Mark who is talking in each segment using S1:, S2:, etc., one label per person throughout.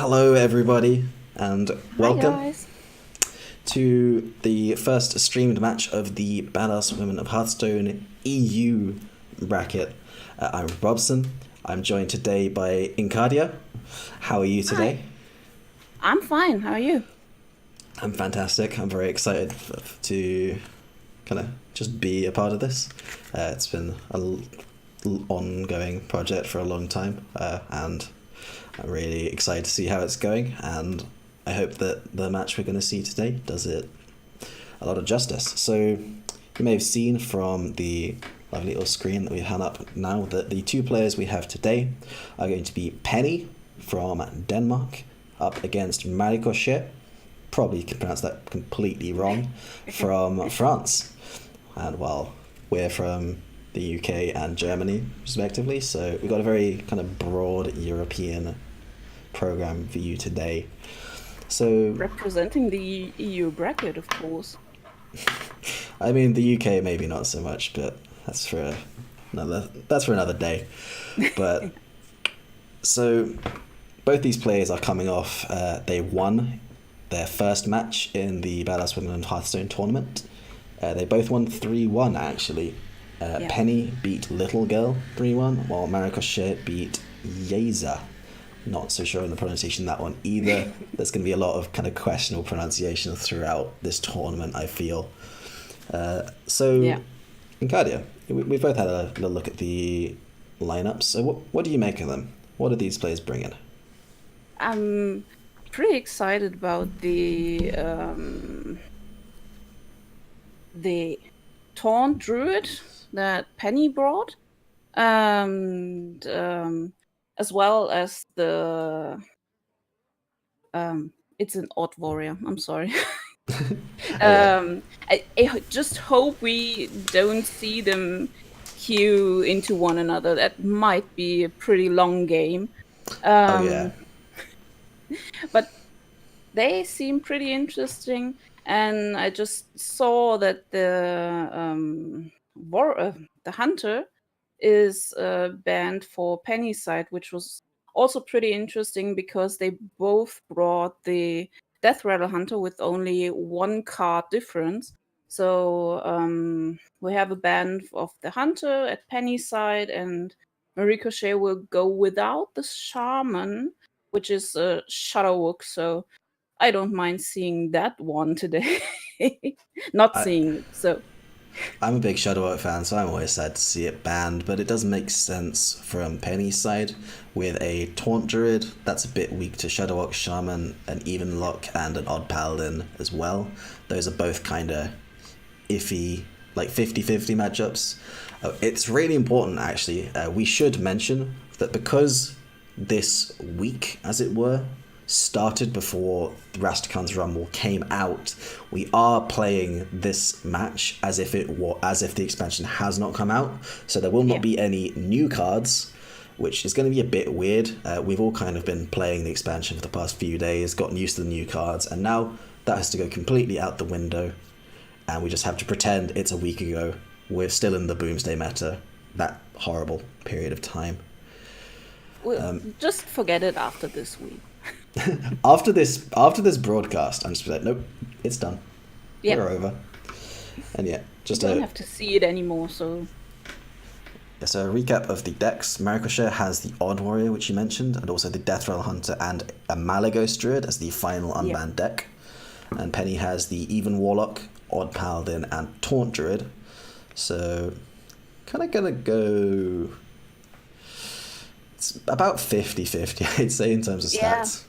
S1: Hello, everybody, and
S2: Hi
S1: welcome
S2: guys.
S1: to the first streamed match of the Badass Women of Hearthstone EU bracket. I'm Robson. I'm joined today by Incardia. How are you
S2: Hi.
S1: today?
S2: I'm fine. How are you?
S1: I'm fantastic. I'm very excited to kind of just be a part of this. It's been ongoing project for a long time, and I'm really excited to see how it's going. And I hope that the match we're going to see today does it a lot of justice. So you may have seen from the lovely little screen that we have up now that the two players we have today are going to be Penny from Denmark up against Maricochet, probably pronounced that completely wrong, from France. And while we're from the UK and Germany, respectively, so we've got a very kind of broad European program for you today. So,
S2: Representing the EU bracket, of course.
S1: I mean, the UK maybe not so much, but that's for another day. But so both these players are coming off. They won their first match in the Badass Women in Hearthstone tournament. They both won 3-1 actually.
S2: Yeah.
S1: Penny beat Little Girl 3-1, while Maricochet beat Yeza. Not so sure on the pronunciation of that one either. There's going to be a lot of kind of questionable pronunciation throughout this tournament, I feel. So,
S2: Yeah.
S1: Incardia, we've both had a little look at the lineups. So, what do you make of them? What are these players bringing?
S2: I'm pretty excited about the Taunt Druid that Penny brought. And as well as the it's an odd warrior. I'm sorry.
S1: Oh yeah.
S2: I just hope we don't see them queue into one another. That might be a pretty long game.
S1: Oh yeah.
S2: Um, but they seem pretty interesting. And I just saw that the hunter is banned for Penny's side, which was also pretty interesting because they both brought the Death Rattle Hunter with only one card difference. So we have a ban of the hunter at Penny's side, and Maricochet will go without the shaman, which is a Shadowwook. So I don't mind seeing that one today. Not
S1: I
S2: seeing it. So
S1: I'm a big Shadowheart fan, so I'm always sad to see it banned. But it does make sense from Penny's side with a Taunt Druid that's a bit weak to Shadowheart Shaman, an Even Lock, and an Odd Paladin as well. Those are both kind of iffy, like 50-50 matchups. It's really important, actually. We should mention that because this week, as it were, started before the Rastakhan's Rumble came out, we are playing this match as if the expansion has not come out. So there will not
S2: yeah.
S1: be any new cards, which is going to be a bit weird. We've all kind of been playing the expansion for the past few days, gotten used to the new cards, and now that has to go completely out the window, and we just have to pretend it's a week ago. We're still in the Boomsday meta, that horrible period of time.
S2: We'll just forget it after this week.
S1: After this broadcast, I'm just like, nope, it's done.
S2: Yeah.
S1: We're over. And yeah,
S2: We
S1: just
S2: don't
S1: a
S2: have to see it anymore, so
S1: so a recap of the decks. Maricochet has the Odd Warrior, which you mentioned, and also the Death Rattle Hunter and a Malagos Druid as the final
S2: yeah.
S1: unbanned deck. And Penny has the Even Warlock, Odd Paladin, and Taunt Druid. So, kind of gonna go. It's about 50-50, I'd say, in terms of
S2: Yeah.
S1: stats.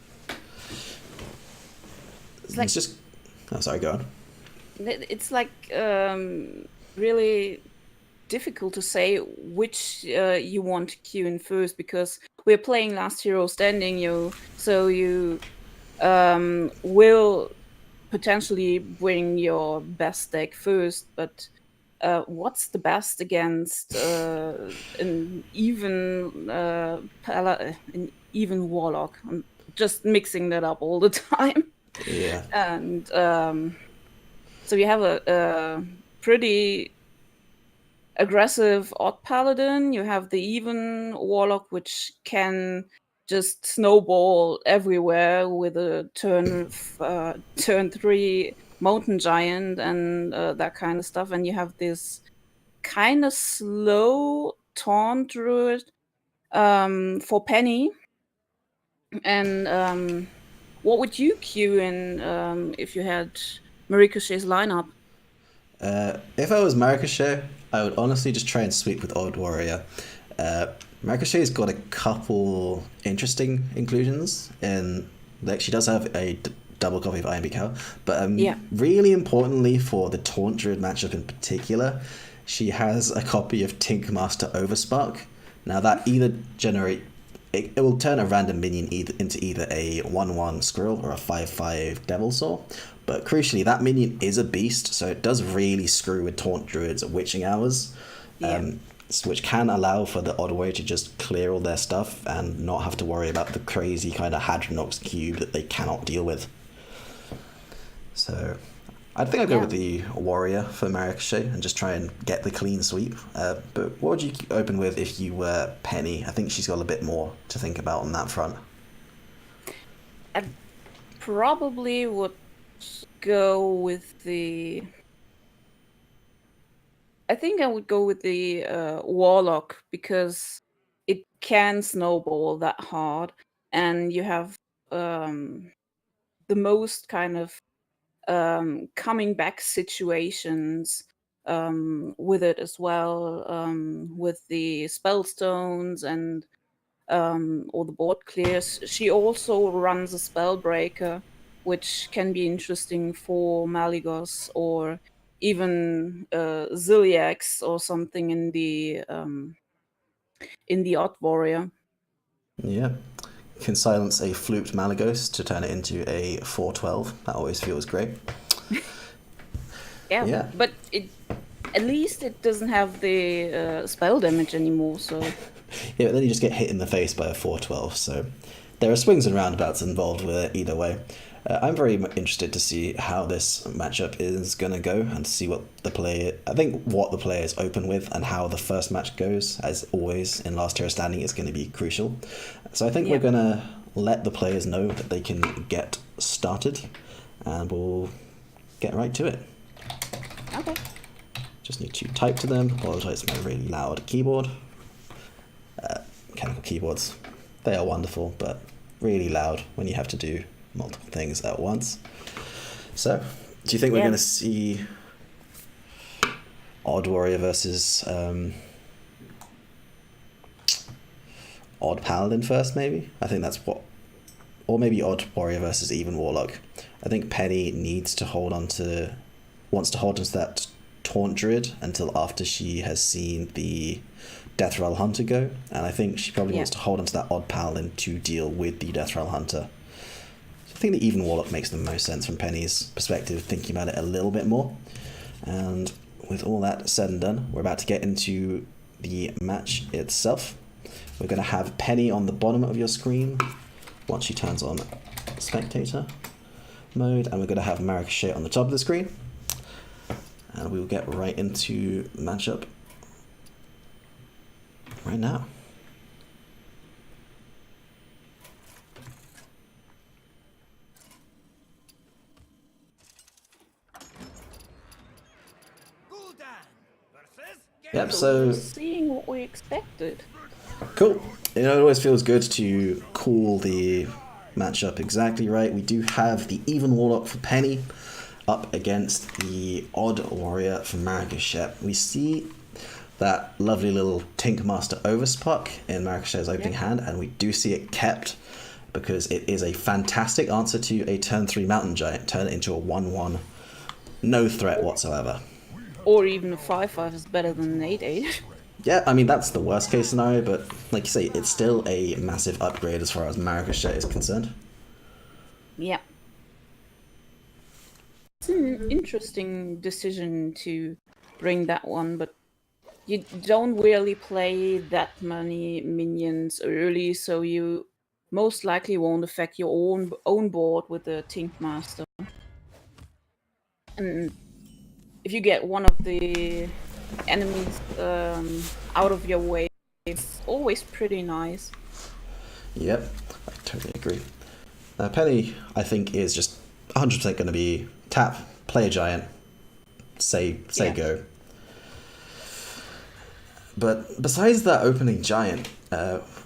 S2: It's like
S1: It's just. Oh, sorry, go on.
S2: it's like really difficult to say which you want to queue in first because we're playing Last Hero Standing, so you will potentially bring your best deck first, but what's the best against an even warlock? I'm just mixing that up all the time.
S1: Yeah.
S2: And so you have a pretty aggressive odd paladin. You have the even warlock, which can just snowball everywhere with a turn 3 mountain giant and that kind of stuff. And you have this kind of slow taunt druid for Penny. And what would you queue in if you had Maricochet's lineup?
S1: If I was Maricochet, I would honestly just try and sweep with Odd Warrior. Maricochet's got a couple interesting inclusions in, like, she does have a double copy of Iron Beak Cow, but
S2: Yeah.
S1: really importantly for the Taunt Druid matchup in particular, she has a copy of Tinkmaster Overspark. Now that either it will turn a random minion into either a 1/1 Squirrel or a 5/5 Devil Saw, but crucially that minion is a beast, so it does really screw with Taunt Druids at witching hours.
S2: Yeah.
S1: Which can allow for the Odd Warrior to just clear all their stuff and not have to worry about the crazy kind of Hadronox cube that they cannot deal with. So I think I'd go with the Warrior for Maricochet and just try and get the clean sweep. But what would you open with if you were Penny? I think she's got a bit more to think about on that front.
S2: I probably would go with the... I think I would go with the Warlock, because it can snowball that hard, and you have the most kind of coming back situations with it as well, with the spellstones and or the board clears. She also runs a Spellbreaker, which can be interesting for Malygos or even Ziliax or something in the Odd Warrior.
S1: Yeah. Can silence a fluked Malygos to turn it into a 4/12. That always feels great.
S2: Yeah, but at least it doesn't have the spell damage anymore, so...
S1: Yeah, but then you just get hit in the face by a 4/12, so there are swings and roundabouts involved with it either way. I'm very interested to see how this matchup is going to go and to see what the players open with and how the first match goes, as always in Last Hero Standing, is going to be crucial. So I think we're going to let the players know that they can get started, and we'll get right to it.
S2: Okay.
S1: Just need to type to them. Apologize for my really loud keyboard. Mechanical keyboards, they are wonderful, but really loud when you have to do multiple things at once. So, do you think we're going to see Odd Warrior versus Odd Paladin first, maybe? I think that's what... Or maybe Odd Warrior versus Even Warlock. I think Penny wants to hold on to that Taunt Druid until after she has seen the Death Rattle Hunter go, and I think she probably wants to hold onto that Odd Paladin to deal with the Death Rattle Hunter. So I think the Even Warlock makes the most sense from Penny's perspective, thinking about it a little bit more. And with all that said and done, we're about to get into the match itself. We're going to have Penny on the bottom of your screen once she turns on Spectator mode, and we're going to have Maricochet on the top of the screen. And we will get right into the matchup right now. Yep, so
S2: seeing what we expected.
S1: Cool. It always feels good to call the matchup exactly right. We do have the Even Warlock for Penny up against the Odd Warrior for Maricochet. We see that lovely little Tinkmaster Overspark in Maricochet's opening hand, and we do see it kept because it is a fantastic answer to a turn 3 Mountain Giant. Turn it into a 1/1, no threat whatsoever.
S2: Or even a 5/5 is better than an 8/8.
S1: Yeah, I mean, that's the worst case scenario, but like you say, it's still a massive upgrade as far as Maricochet is concerned.
S2: Yeah. It's an interesting decision to bring that one, but you don't really play that many minions early, so you most likely won't affect your own board with the Tinkmaster. And if you get one of the enemies out of your way, it's always pretty nice.
S1: Yep, I totally agree. Penny, I think, is just 100% going to be tap, play a giant, say go. But besides that opening giant,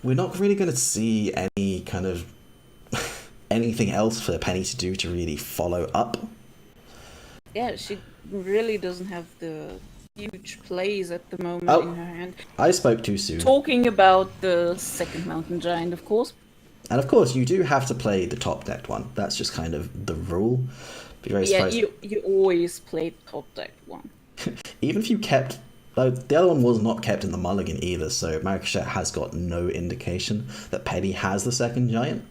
S1: we're not really going to see any kind of anything else for Penny to do to really follow up.
S2: Yeah, she really doesn't have the huge plays at the moment in her hand.
S1: I spoke too soon.
S2: Talking about the second mountain giant, of course.
S1: And of course, you do have to play the top decked one. That's just kind of the rule. Be very surprised.
S2: You always play the top decked one.
S1: Even if you kept... Though the other one was not kept in the mulligan either, so Maricochet has got no indication that Penny has the second giant.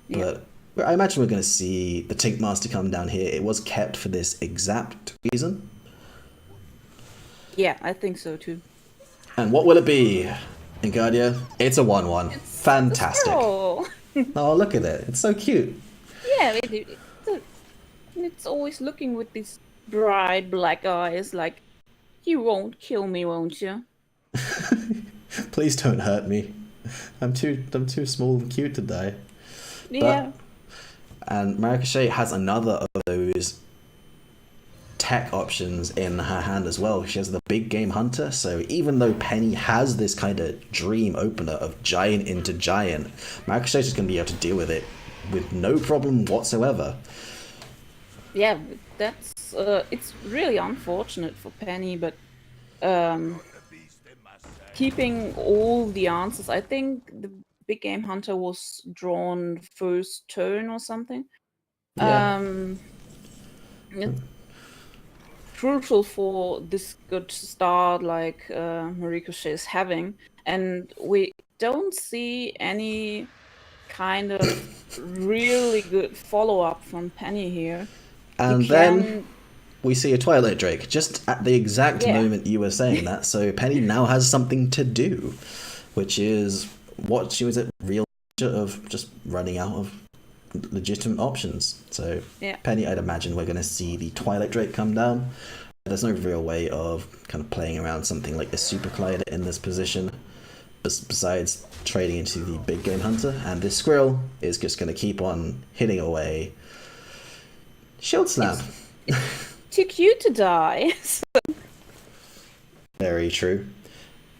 S1: But I imagine we're going to see the Tink Master come down here. It was kept for this exact reason.
S2: Yeah, I think so too.
S1: And what will it be? Incardia? It's a 1/1. Fantastic. Oh, look at it. It's so cute.
S2: Yeah, it's always looking with these bright black eyes like, you won't kill me, won't you?
S1: Please don't hurt me. I'm too small and cute to die.
S2: Yeah.
S1: And Maricochet has another of those tech options in her hand as well. She has the big game hunter, so even though Penny has this kind of dream opener of giant into giant, Maricochet is going to be able to deal with it with no problem whatsoever.
S2: Yeah, that's it's really unfortunate for Penny, but keeping all the answers. I think the big game hunter was drawn first turn or something.
S1: Yeah.
S2: Crucial for this good start like Maricochet is having, and we don't see any kind of really good follow-up from Penny here.
S1: And then we see a Twilight Drake just at the exact moment you were saying that, so Penny now has something to do, which is what she was at real of just running out of legitimate options. So Penny, I'd imagine we're going to see the Twilight Drake come down. There's no real way of kind of playing around something like the Super Collider in this position besides trading into the big game hunter, and this squirrel is just going to keep on hitting away. Shield Slam.
S2: It's too cute to die.
S1: Very true.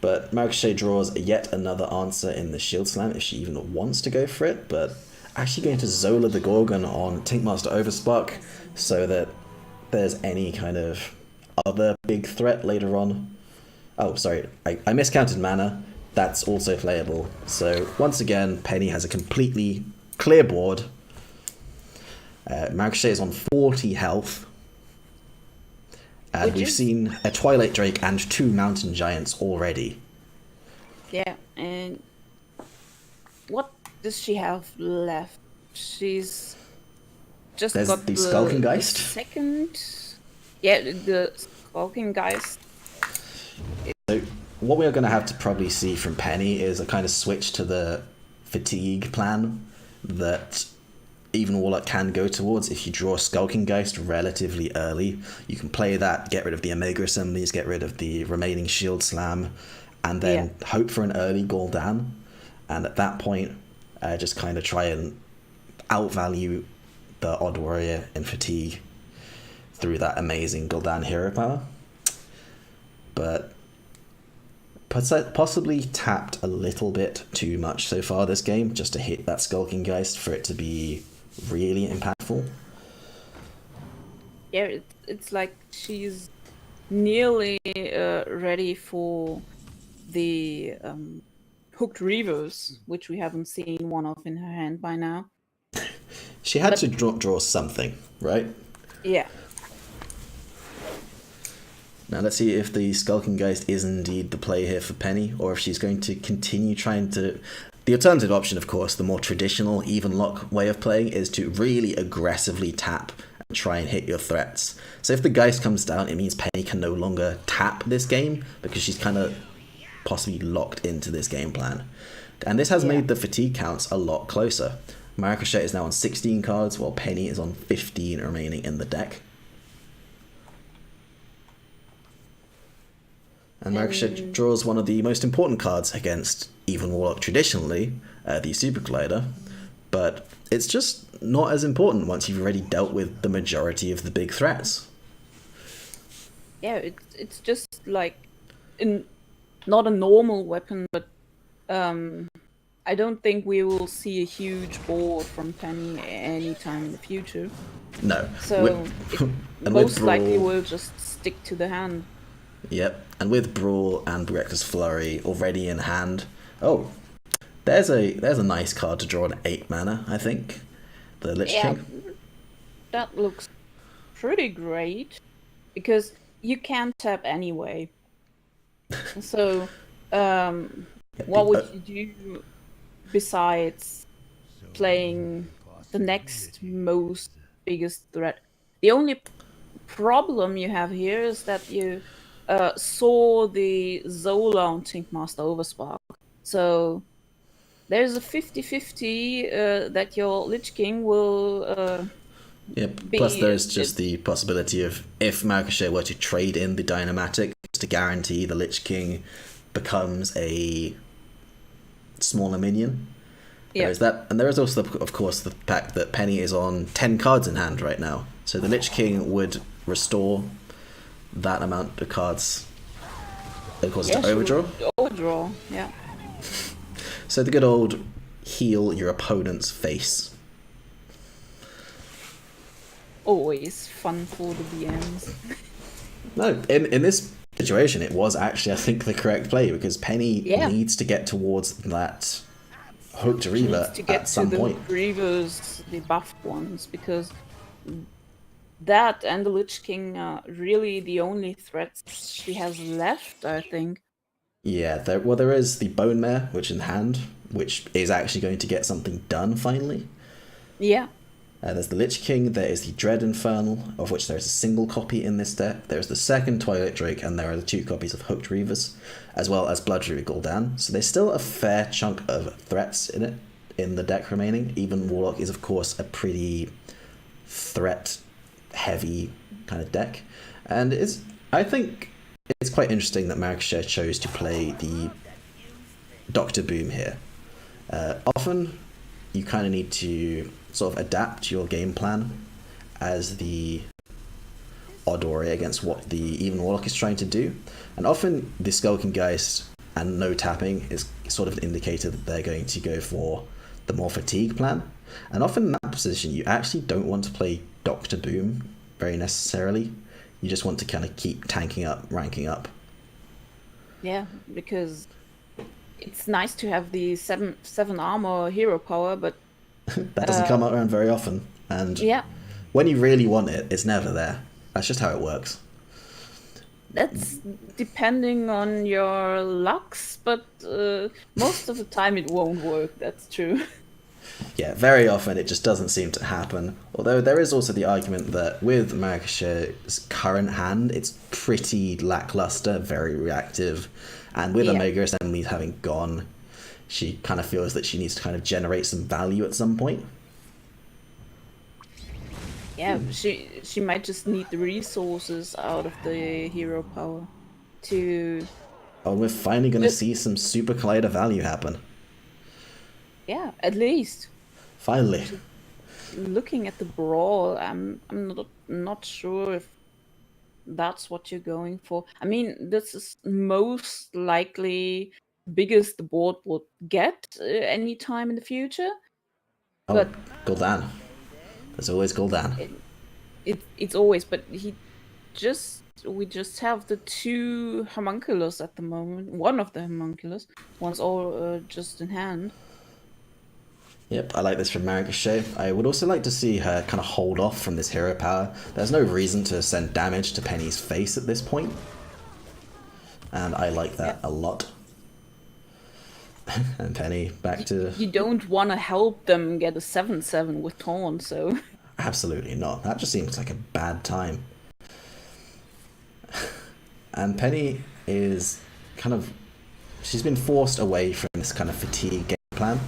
S1: But Maricochet draws yet another answer in the Shield Slam if she even wants to go for it, but actually going to Zola the Gorgon on Tinkmaster Overspark so that there's any kind of other big threat later on. Oh, sorry, I miscounted mana. That's also playable. So once again, Penny has a completely clear board. Maricochet is on 40 health. And we've seen a Twilight Drake and 2 Mountain Giants already.
S2: Yeah, and what does she have left? She's just got
S1: the Skulking Geist.
S2: Second, the Skulking Geist.
S1: So what we are going to have to probably see from Penny is a kind of switch to the fatigue plan that even Warlock can go towards. If you draw Skulking Geist relatively early, you can play that, get rid of the Omega Assemblies, get rid of the remaining Shield Slam, and then hope for an early Gul'dan. And at that point, just kind of try and outvalue the Odd Warrior in fatigue through that amazing Gul'dan hero power. But possibly tapped a little bit too much so far this game just to hit that Skulking Geist for it to be really impactful.
S2: Yeah, it's like she's nearly ready for the Hooked Reavers, which we haven't seen one of in her hand by now.
S1: She had to draw something, right?
S2: Yeah.
S1: Now let's see if the Skulking Geist is indeed the play here for Penny, or if she's going to continue trying to... The alternative option, of course, the more traditional even lock way of playing, is to really aggressively tap and try and hit your threats. So if the Geist comes down, it means Penny can no longer tap this game, because she's kind of possibly locked into this game plan. And this has made the fatigue counts a lot closer. Maricochet is now on 16 cards, while Penny is on 15 remaining in the deck. And Maricochet
S2: And
S1: draws one of the most important cards against even Warlock traditionally, the Super Collider, but it's just not as important once you've already dealt with the majority of the big threats.
S2: yeah, it's just like in not a normal weapon, but I don't think we will see a huge board from Penny anytime in the future.
S1: No.
S2: So it
S1: And with
S2: most likely
S1: Brawl,
S2: will just stick to the hand.
S1: yep, and with Brawl and Reckless Flurry already in hand, oh, there's a nice card to draw an 8 mana, I think. The Lich
S2: Yeah,
S1: King.
S2: that looks pretty great because you can tap anyway. So, what would you do besides playing the next most biggest threat? The only problem you have here is that you saw the Zola on Tinkmaster Overspark. So there's a 50-50 that your Lich King will
S1: Yep. Plus,
S2: be.
S1: there's just the possibility of if Maricochet were to trade in the Dynamatic to guarantee the Lich King becomes a smaller minion.
S2: Yeah.
S1: There is that, and there is also, of course, the fact that Penny is on 10 cards in hand right now. So the Lich King would restore that amount of cards. Of course, to overdraw.
S2: Overdraw, yeah.
S1: So the good old heal your opponent's face.
S2: Always fun for the BMs.
S1: No, in this situation, it was actually, I think, the correct play because Penny needs to get towards that Hooked Reaver at some point.
S2: Hooked Reavers, the buffed ones, because that and the Lich King are really the only threats she has left, I think.
S1: Yeah, there is the Bone Mare, which in hand, which is actually going to get something done finally.
S2: Yeah.
S1: There's the Lich King, there is the Dread Infernal, of which there is a single copy in this deck. There is the second Twilight Drake, and there are the 2 copies of Hooked Reavers, as well as Blood Druid Gul'dan. So there's still a fair chunk of threats in it, in the deck remaining. Even Warlock is, of course, a pretty threat-heavy kind of deck. And I think it's quite interesting that Maricochet chose to play the Dr. Boom here. Often, you kind of need to sort of adapt your game plan as the odd warrior against what the even Warlock is trying to do. And often the Skulking Geist and no tapping is sort of an indicator that they're going to go for the more fatigue plan. And often in that position, you actually don't want to play Dr. Boom very necessarily. You just want to kind of keep tanking up, ranking up.
S2: Yeah, because it's nice to have the 7 armor hero power, but
S1: that doesn't come around very often. And when you really want it, it's never there. That's just how it works.
S2: That's depending on your lucks, but most of the time it won't work, that's true.
S1: Yeah, very often it just doesn't seem to happen. Although there is also the argument that with Maricochet's current hand, it's pretty lackluster, very reactive. And with Omega Assemblies having gone, she kind of feels that she needs to kind of generate some value at some point.
S2: Yeah, she might just need the resources out of the hero power to...
S1: Oh, we're finally going to see some Super Collider value happen.
S2: Yeah, at least.
S1: Finally.
S2: Looking at the brawl, I'm not sure if that's what you're going for. I mean, this is most likely the biggest the board would get any time in the future.
S1: Oh,
S2: but
S1: Gul'dan. There's always Gul'dan.
S2: It's always, but we just have the 2 homunculus at the moment. One of the homunculus. One's all just in hand.
S1: Yep, I like this from Maricochet. I would also like to see her kind of hold off from this hero power. There's no reason to send damage to Penny's face at this point. And I like that a lot. And Penny back to...
S2: You don't want to help them get a 7/7 with Taunt, so...
S1: Absolutely not. That just seems like a bad time. And Penny is kind of... She's been forced away from this kind of fatigue game plan.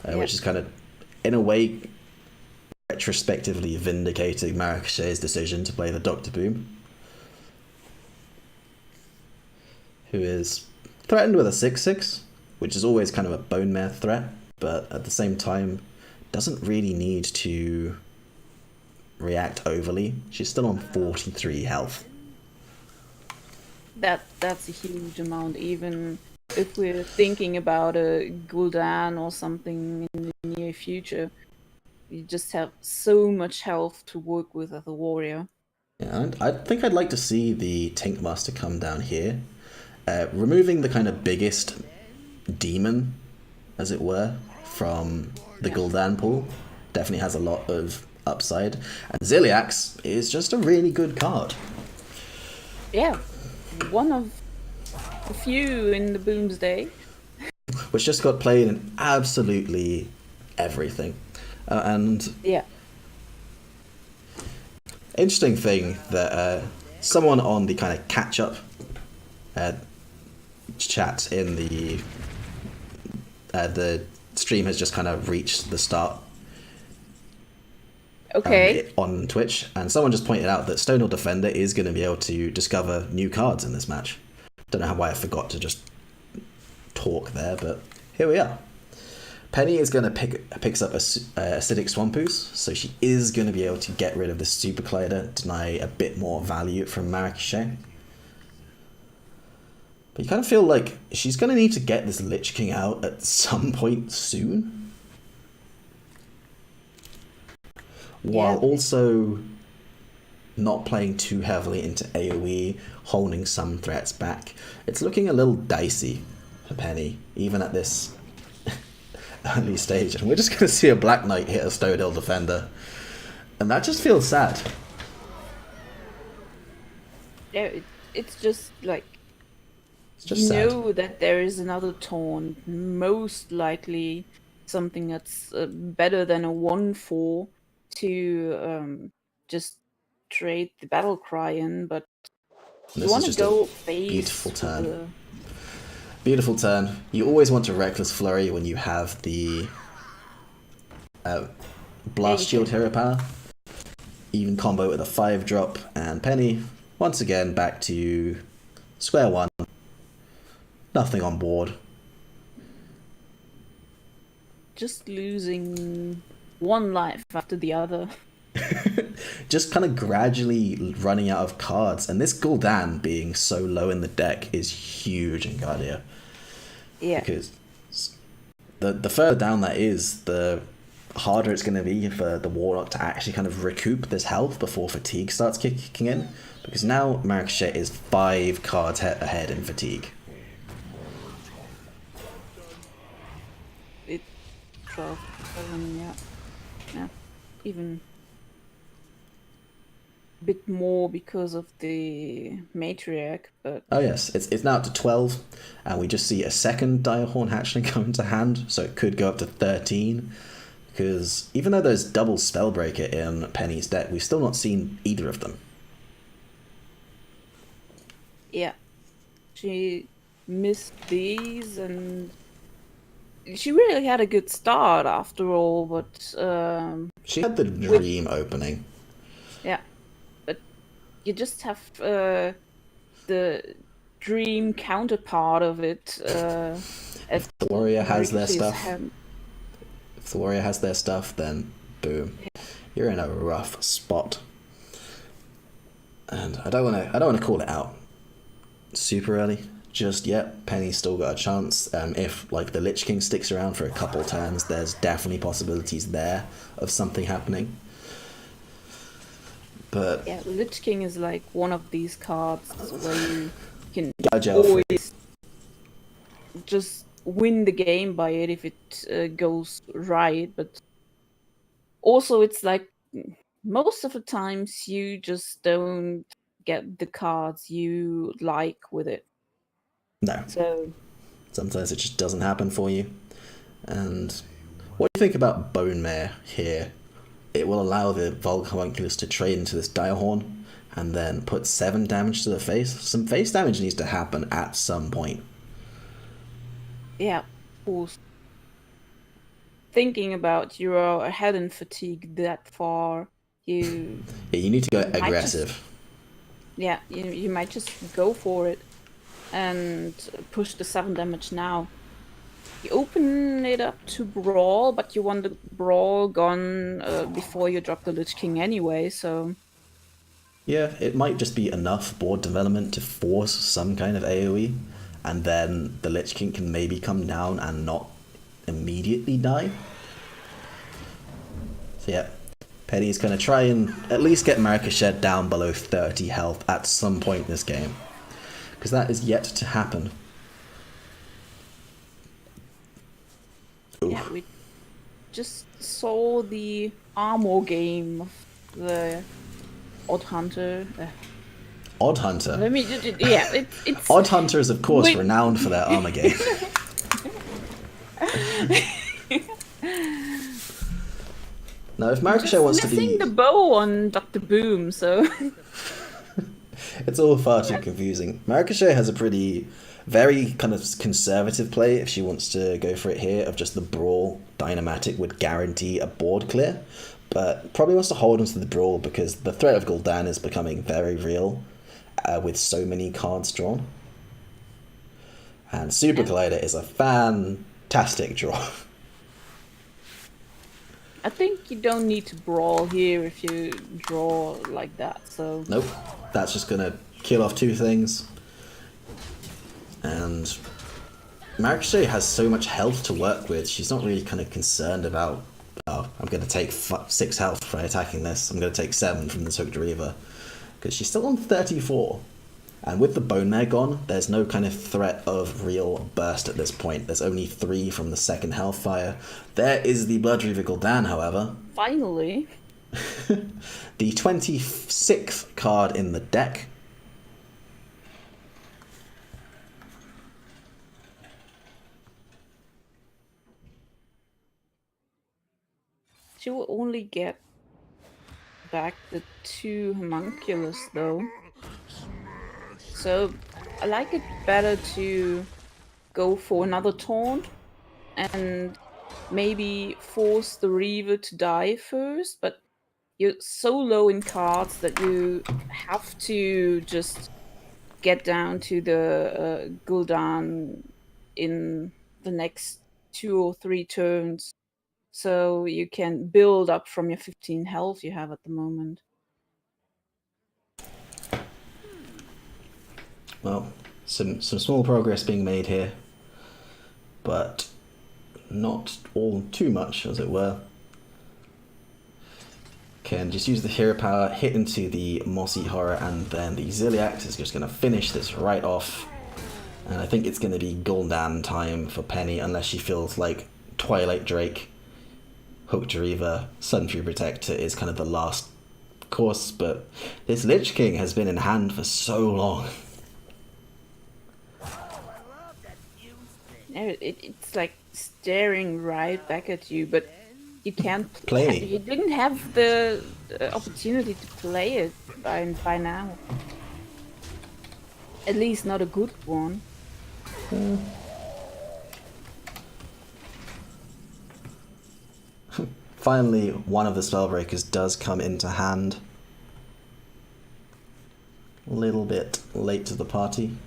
S1: Which is kind of, in a way, retrospectively vindicating Maricochet's decision to play the Dr. Boom. who is threatened with a 6/6, which is always kind of a bone mare threat, but at the same time doesn't really need to react overly. She's still on 43 health.
S2: That's a huge amount, even if we're thinking about a Gul'dan or something in the near future. You just have so much health to work with as a warrior.
S1: Yeah, and I think I'd like to see the Tankmaster come down here, removing the kind of biggest demon, as it were, from the Gul'dan pool. Definitely has a lot of upside. And Ziliax is just a really good card.
S2: Yeah, one of a few in the Boomsday.
S1: Which just got played in absolutely everything. And
S2: yeah,
S1: interesting thing that someone on the kind of catch-up chat in the stream has just kind of reached the start.
S2: Okay.
S1: On Twitch, and someone just pointed out that Stonehill Defender is going to be able to discover new cards in this match. Don't know why I forgot to just talk there, but here we are. Penny is going to picks up Acidic Swampoos, so she is going to be able to get rid of the Super Collider, deny a bit more value from Maricochet. But you kind of feel like she's going to need to get this Lich King out at some point soon. While also not playing too heavily into AoE, holding some threats back. It's looking a little dicey for Penny, even at this early stage. And we're just going to see a Black Knight hit a Stonehill Defender. And that just feels sad.
S2: Yeah, it's just like...
S1: It's just sad.
S2: Know that there is another taunt, most likely something that's better than a 1/4 to just trade the battle cry in, but you want to go face
S1: beautiful turn. Beautiful turn. You always want to Reckless Flurry when you have the Blast Shield hero power. Even combo with a 5-drop, and Penny, once again, back to square one. Nothing on board.
S2: Just losing one life after the other.
S1: Just kind of gradually running out of cards, and this Gul'dan being so low in the deck is huge in Incardia.
S2: Yeah.
S1: Because the further down that is, the harder it's going to be for the Warlock to actually kind of recoup this health before fatigue starts kicking in. Because now Maricochet is 5 cards ahead in fatigue.
S2: 12, 7, yeah, even a bit more because of the Matriarch, but...
S1: Oh yes, it's now up to 12, and we just see a second Direhorn Hatchling come into hand, so it could go up to 13, because even though there's double Spellbreaker in Penny's deck, we've still not seen either of them.
S2: Yeah, she missed these, and she really had a good start after all, but...
S1: she had the dream opening.
S2: Yeah, but you just have the dream counterpart of it.
S1: If the warrior has their stuff, if the warrior has their stuff, then boom, you're in a rough spot. And I don't want to call it out super early just yet. Penny's still got a chance. If like the Lich King sticks around for a couple turns, there's definitely possibilities there of something happening. But
S2: yeah, Lich King is like one of these cards where you can
S1: always
S2: just win the game by it if it goes right. But also, it's like most of the times you just don't get the cards you like with it.
S1: No.
S2: So
S1: sometimes it just doesn't happen for you. And what do you think about Bone Mare here? It will allow the Vulcanculus to trade into this Direhorn and then put 7 damage to the face. Some face damage needs to happen at some point.
S2: Yeah, of course. Thinking about you're ahead in fatigue that far,
S1: you need to go aggressive.
S2: You might just go for it. and push the 7 damage now. You open it up to Brawl, but you want the Brawl gone before you drop the Lich King anyway, so...
S1: Yeah, it might just be enough board development to force some kind of AoE, and then the Lich King can maybe come down and not immediately die. So yeah, Penny's going to try and at least get Maricochet down below 30 health at some point in this game, because that is yet to happen. Ooh.
S2: Yeah, we just saw the armor game of the Odd Hunter.
S1: Odd Hunter?
S2: Let me, yeah, it's...
S1: Odd Hunter is, of course, renowned for their armor game. Now, if Maricochet wants to be...
S2: the bow on Dr. Boom, so...
S1: It's all far too confusing. Maricochet has a very kind of conservative play if she wants to go for it here, of just the Brawl Dynamatic would guarantee a board clear, but probably wants to hold onto the Brawl because the threat of Gul'dan is becoming very real with so many cards drawn. And Super Collider is a fantastic draw.
S2: I think you don't need to Brawl here if you draw like that, so...
S1: Nope, that's just going to kill off 2 things. And Maricochet has so much health to work with, she's not really kind of concerned about, oh, I'm going to take 6 health by attacking this, I'm going to take 7 from this Hooked Reaver. Because she's still on 34. And with the Bone Mare gone, there's no kind of threat of real burst at this point. There's only 3 from the second Hellfire. There is the Blood Reaver Gul'dan, however.
S2: Finally.
S1: The 26th card in the deck.
S2: She will only get back the 2 Homunculus, though. So, I like it better to go for another taunt and maybe force the Reaver to die first, but you're so low in cards that you have to just get down to the Gul'dan in the next 2 or 3 turns, so you can build up from your 15 health you have at the moment.
S1: Well, some small progress being made here, but not all too much, as it were. Can just use the hero power, hit into the Mossy Horror, and then the Ziliact is just going to finish this right off. And I think it's going to be Gul'dan time for Penny, unless she feels like Twilight Drake, Hooked Reaver, Sunfury Protector is kind of the last course, but this Lich King has been in hand for so long.
S2: It's like staring right back at you, but you can't
S1: play.
S2: You didn't have the opportunity to play it by now. At least not a good one.
S1: Finally, one of the Spellbreakers does come into hand. A little bit late to the party.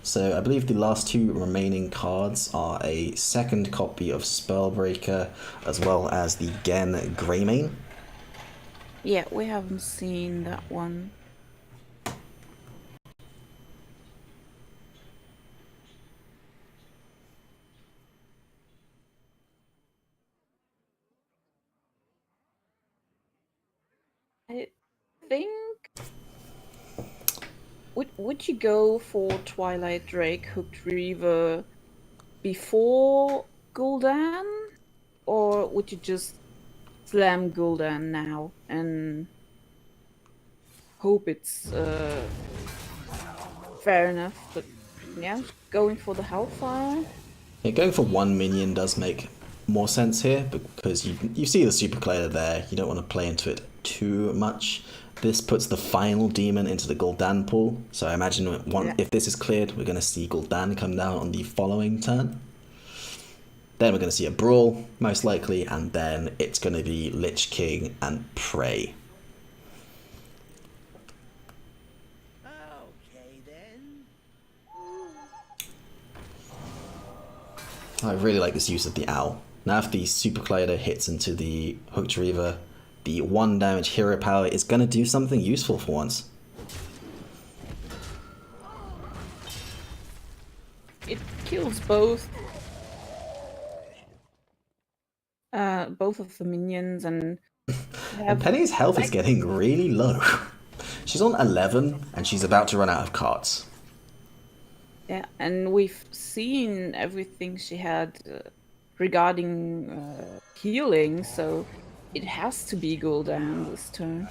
S1: So I believe the last 2 remaining cards are a second copy of Spellbreaker as well as the Gen Greymane.
S2: Yeah, we haven't seen that one. I think... Would you go for Twilight Drake, Hooked Reaver before Gul'dan? Or would you just slam Gul'dan now and hope it's fair enough? But yeah, going for the Hellfire?
S1: Yeah, going for 1 minion does make more sense here, because you see the Super Collider there, you don't want to play into it too much. This puts the final demon into the Gul'dan pool, so I imagine if this is cleared, we're going to see Gul'dan come down on the following turn. Then we're going to see a Brawl, most likely, and then it's going to be Lich King and Prey.
S3: Okay then.
S1: I really like this use of the owl. Now if the Super Collider hits into the Hooked Reaver, the 1 damage hero power is going to do something useful for once.
S2: It kills both of the minions, and
S1: And Penny's health is getting really low. She's on 11 and she's about to run out of cards.
S2: yeah, and we've seen everything she had regarding healing, so it has to be Gul'dan this turn.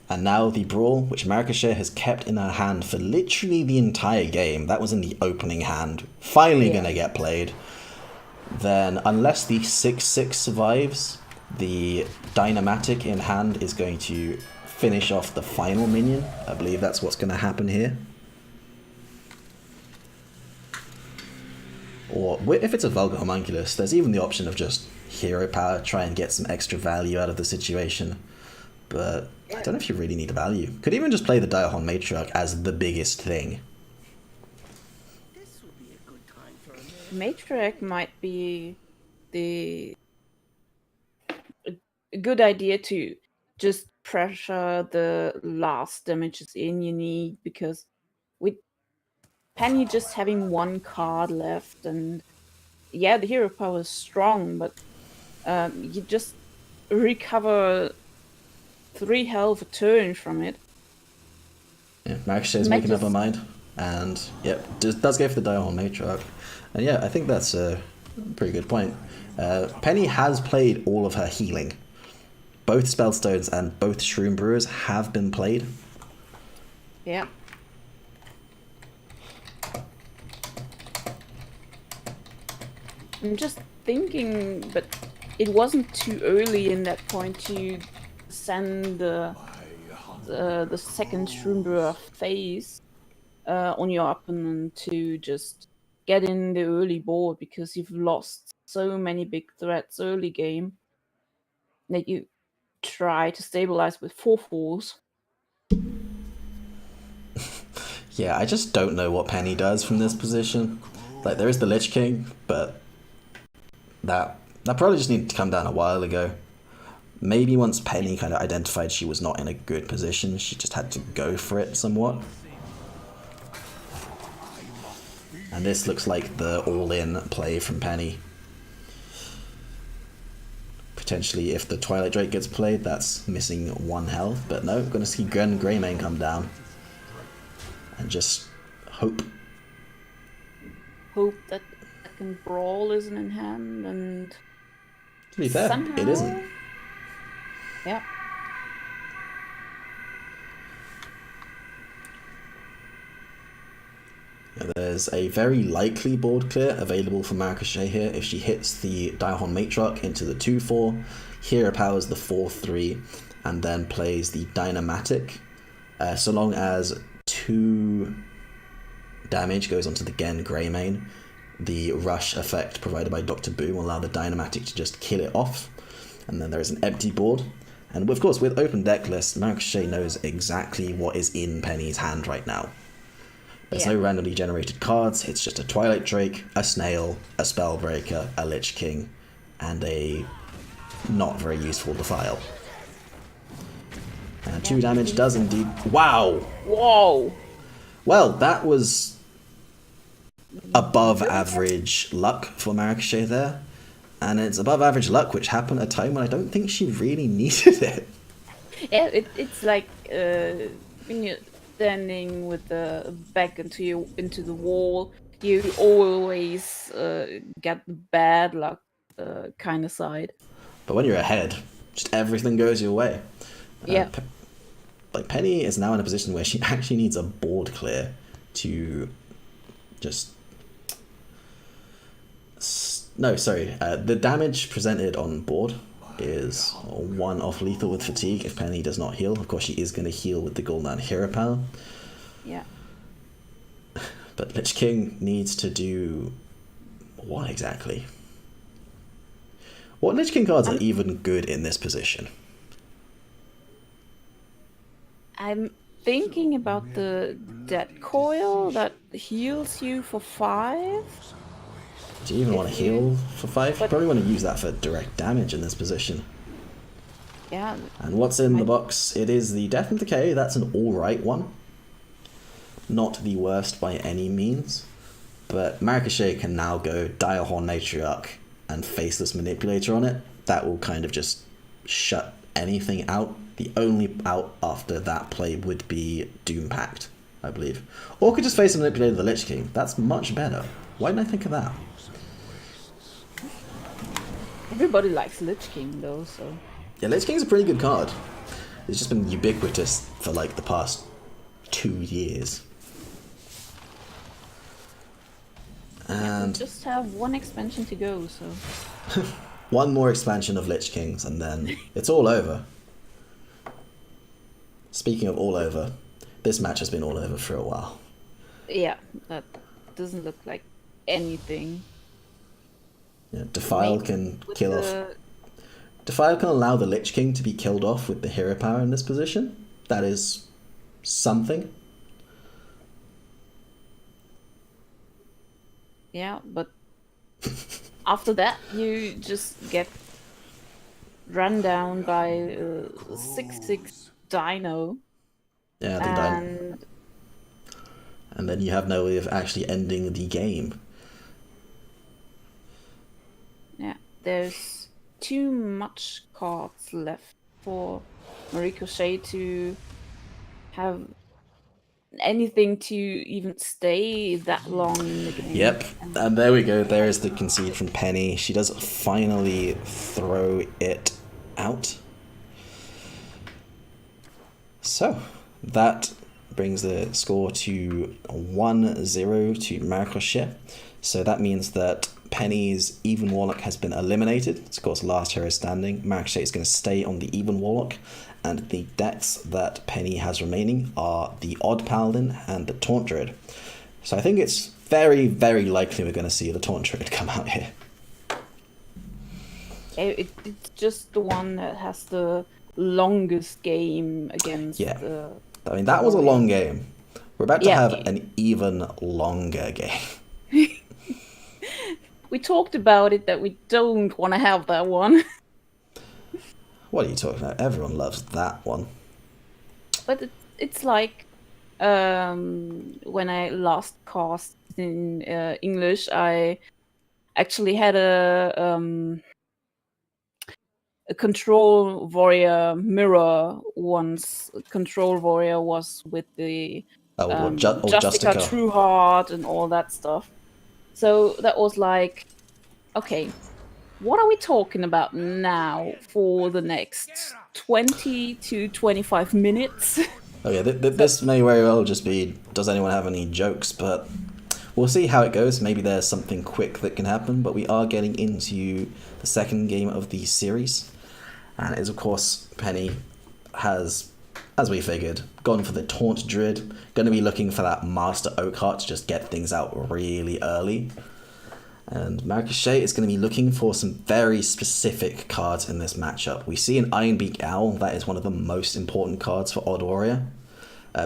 S1: And now the Brawl, which Maricochet has kept in her hand for literally the entire game. That was in the opening hand. Finally going to get played. Then, unless the 6/6 survives, the Dynamatic in hand is going to finish off the final minion. I believe that's what's going to happen here. Or if it's a Vulgar Homunculus, there's even the option of just hero power, try and get some extra value out of the situation. But I don't know if you really need a value. Could even just play the Diahon Matriarch as the biggest thing.
S2: Matriarch might be a good idea to just pressure the last damages in you need, because with Penny just having 1 card left, and yeah, the hero power is strong, but you just recover 3 health a turn from it.
S1: Yeah, Maricochet's making up her mind. And yep, does go for the Diahon Matriarch. And yeah, I think that's a pretty good point. Penny has played all of her healing. Both Spellstones and both Shroom Brewers have been played.
S2: Yeah. I'm just thinking, but it wasn't too early in that point to send the second Shroom Brewer phase on your opponent to just get in the early board, because you've lost so many big threats early game that you try to stabilize with 4/4s.
S1: Yeah, I just don't know what Penny does from this position. Like, there is the Lich King, but that probably just needed to come down a while ago. Maybe once Penny kind of identified she was not in a good position, she just had to go for it somewhat. And this looks like the all-in play from Penny. Potentially, if the Twilight Drake gets played, that's missing 1 health. But no, going to see Gren Greymane come down. And just hope.
S2: Hope that second Brawl isn't in hand, and
S1: To be fair,
S2: somehow...
S1: it isn't.
S2: Yeah.
S1: There's a very likely board clear available for Maricochet here if she hits the Diahon Matriarch into the 2/4, hero powers the 4/3, and then plays the Dynamatic. So long as 2 damage goes onto the Gen Greymane, the rush effect provided by Dr. Boom will allow the Dynamatic to just kill it off. And then there is an empty board. And of course, with open deck list, Maricochet knows exactly what is in Penny's hand right now. There's no randomly generated cards, it's just a Twilight Drake, a Snail, a Spellbreaker, a Lich King, and a not very useful Defile. And 2 damage does indeed... Wow!
S2: Whoa!
S1: Well, that was above average luck for Maricochet there. And it's above average luck, which happened at a time when I don't think she really needed it.
S2: Yeah, it's like when you're standing with the back into the wall, you always get the bad luck kind of side.
S1: But when you're ahead, just everything goes your way.
S2: Yeah.
S1: Like, Penny is now in a position where she actually needs a board clear to just... No, sorry. The damage presented on board is 1 off lethal with fatigue if Penny does not heal. Of course, she is going to heal with the Gul'dan hero power.
S2: Yeah.
S1: But Lich King needs to do... what exactly? What Lich King cards are even good in this position?
S2: I'm thinking about the dead coil that heals you for 5.
S1: Do you even want to
S2: If you,
S1: heal for 5? You
S2: but
S1: probably want to use that for direct damage in this position.
S2: yeah,
S1: And what's in the
S2: might,
S1: box? It is the Death and Decay. That's an alright one. Not the worst by any means. But Maricochet can now go Direhorn Matriarch and Faceless Manipulator on it. That will kind of just shut anything out. The only out after that play would be Doom Pact, I believe. Or could just face and manipulate the Lich King. That's much better. Why didn't I think of that?
S2: everybody likes Lich King though, so
S1: Yeah, Lich King's a pretty good card. It's just been ubiquitous for like the past 2 years. And
S2: we just have one expansion to go, so
S1: one more expansion of Lich Kings and then it's all over. Speaking of all over, this match has been all over for a while.
S2: yeah, that doesn't look like anything.
S1: Yeah, Defile
S2: Maybe
S1: can
S2: with
S1: kill off. Defile can allow the Lich King to be killed off with the hero power in this position. That is something.
S2: Yeah, but after that you just get run down by a 6/6 Dino,
S1: Yeah, I think and then you have no way of actually ending the game.
S2: yeah, there's too much cards left for Maricochet to have anything to even stay that long in the game.
S1: Yep, and there we go. There is the concede from Penny. She does finally throw it out. So, that brings the score to 1-0 to Maricochet. So that means that Penny's Even Warlock has been eliminated. It's of course last hero standing. Maricochet is going to stay on the Even Warlock. And the decks that Penny has remaining are the Odd Paladin and the Taunt Druid. So I think it's very, very likely we're going to see the Taunt Druid come out here.
S2: It's just the one that has the longest game against the...
S1: I mean, that was a long game. We're about to have an even longer game.
S2: We talked about it that we don't want to have that one.
S1: What are you talking about? Everyone loves that one.
S2: But it's like when I last cast in English, I actually had a control warrior mirror once. Control warrior was with the Justica Trueheart and all that stuff. So that was like, okay, what are we talking about now for the next 20 to 25 minutes?
S1: Oh yeah, this may very well just be, does anyone have any jokes? But we'll see how it goes. Maybe there's something quick that can happen, but we are getting into the second game of the series. And it is, of course, Penny has, as we figured, gone for the Taunt Druid. Going to be looking for that Master Oakheart to just get things out really early. And Maricochet is going to be looking for some very specific cards in this matchup. We see an Ironbeak Owl. That is one of the most important cards for Odd Warrior.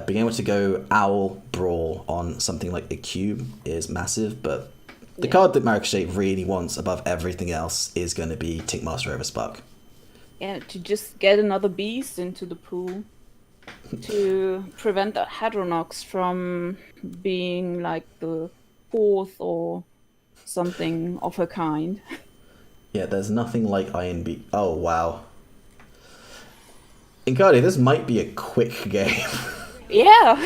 S1: Being able to go Owl Brawl on something like a cube is massive, but the card that Maricochet really wants above everything else is going to be Tinkmaster Overspark.
S2: Yeah, to just get another beast into the pool. To prevent that Hadronox from being like the 4th or something of her kind.
S1: Yeah, there's nothing like Ironbeak. Oh, wow. Incardia, this might be a quick game.
S2: Yeah.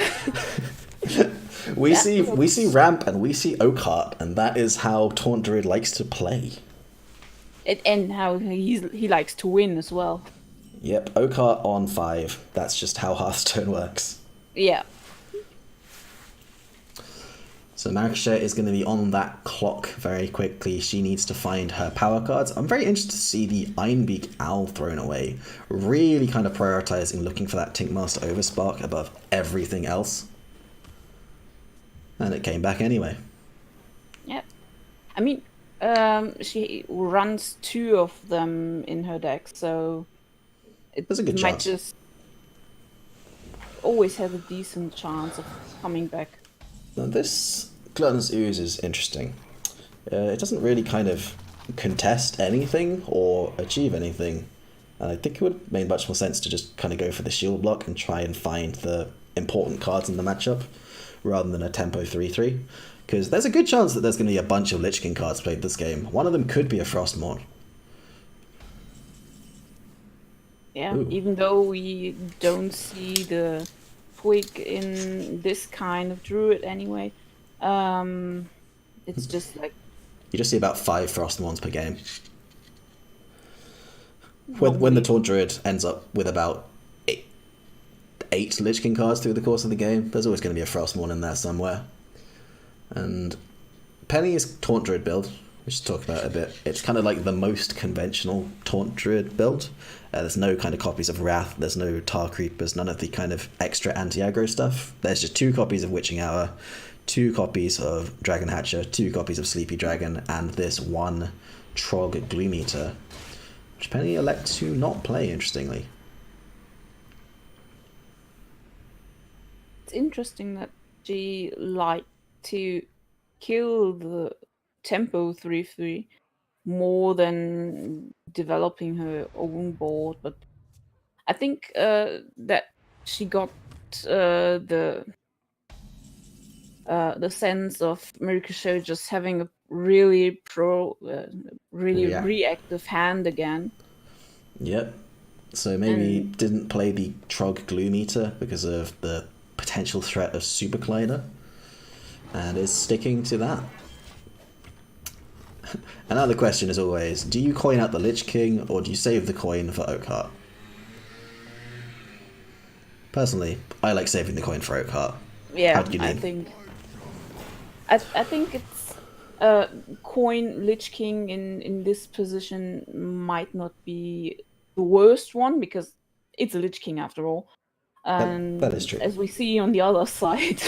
S1: we see Ramp and we see Oakheart, and that is how Taunt Druid likes to play.
S2: And how he likes to win as well.
S1: Yep, Oakheart on 5. That's just how Hearthstone works.
S2: Yeah.
S1: So Maricochet is going to be on that clock very quickly. She needs to find her power cards. I'm very interested to see the Ironbeak Owl thrown away. Really kind of prioritizing looking for that Tinkmaster Overspark above everything else. And it came back anyway.
S2: Yeah. I mean, she runs 2 of them in her deck, so it
S1: There's a good
S2: might
S1: chance.
S2: just always has a decent chance of coming back.
S1: Now this Gluttonous Ooze is interesting. It doesn't really kind of contest anything or achieve anything. And I think it would make much more sense to just kind of go for the shield block and try and find the important cards in the matchup rather than a tempo 3-3. Because there's a good chance that there's going to be a bunch of Lich King cards played this game. One of them could be a Frostmourne.
S2: Yeah,
S1: Ooh.
S2: even though we don't see the twig in this kind of druid anyway, it's just like
S1: You just see about 5 Frostmournes per game. When the Taunt Druid ends up with about 8 Lich King cards through the course of the game, there's always going to be a Frostmourne in there somewhere. And Penny's Taunt Druid build, we should talk about it a bit. It's kind of like the most conventional Taunt Druid build. There's no kind of copies of Wrath, there's no Tar Creepers, none of the kind of extra anti-aggro stuff. There's just 2 copies of Witching Hour, 2 copies of Dragon Hatcher, 2 copies of Sleepy Dragon, and this 1 Trog Gloomeater, which Penny elects to not play, interestingly.
S2: it's interesting that she liked to kill the tempo 3-3 more than developing her own board, but I think that she got the sense of Maricochet just having a really reactive hand again.
S1: Yep. So maybe didn't play the Trog Gloomeater because of the potential threat of Super Collider, and is sticking to that. Another question is always, do you coin out the Lich King or do you save the coin for Oakheart? Personally, I like saving the coin for Oakheart.
S2: Yeah,
S1: How do you
S2: I
S1: mean?
S2: think it's coin Lich King in this position might not be the worst one because it's a Lich King after all. And
S1: that is true.
S2: as we see on the other side.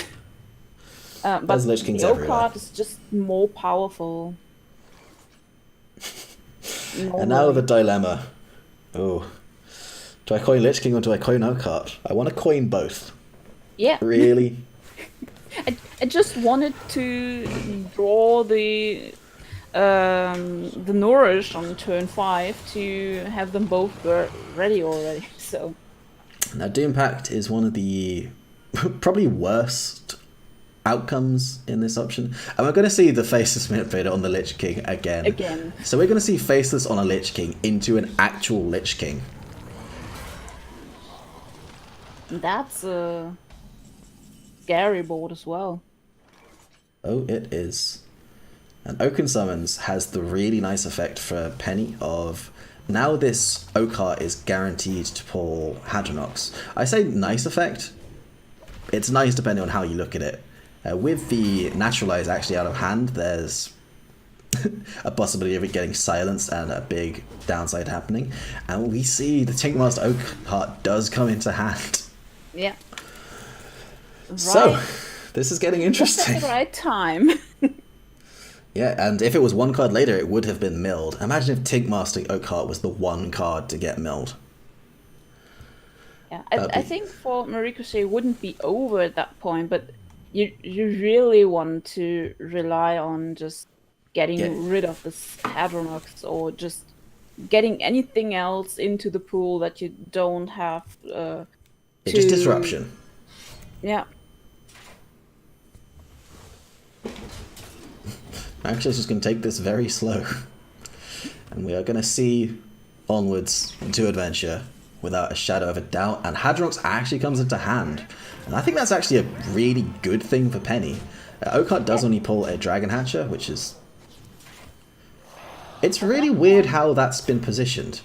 S2: But
S1: There's Lich Kings
S2: the
S1: everywhere.
S2: Oakheart is just more powerful.
S1: And now the dilemma. Oh. Do I coin Lich King or do I coin Oakheart? I want to coin both.
S2: Yeah.
S1: Really?
S2: I just wanted to draw the Nourish on turn 5 to have them both ready already. So
S1: Now Doom Pact is one of the probably worst outcomes in this option. And we're going to see the Faceless Manipulator on the Lich King again. So we're going to see Faceless on a Lich King into an actual Lich King.
S2: that's a scary board as well.
S1: Oh, it is. And Oaken Summons has the really nice effect for Penny of now this Oakheart is guaranteed to pull Hadronox. I say nice effect. It's nice depending on how you look at it. With the Naturalize actually out of hand, there's a possibility of it getting silenced and a big downside happening. And we see the Tinkmaster Oakheart does come into hand.
S2: Yeah. Right.
S1: So, this is getting interesting.
S2: At the right time.
S1: Yeah, and if it was 1 card later, it would have been milled. Imagine if Tinkmaster Oakheart was the 1 card to get milled.
S2: Yeah, I think for Maricochet it wouldn't be over at that point, but you really want to rely on just getting rid of this Hadronox or just getting anything else into the pool that you don't have
S1: It's just disruption.
S2: Yeah.
S1: Actually, it's just going to take this very slow. And we are going to see onwards to adventure without a shadow of a doubt. And Hadronox actually comes into hand. And I think that's actually a really good thing for Penny. Oakheart does only pull a Dragon Hatcher, which is... It's really weird how that's been positioned.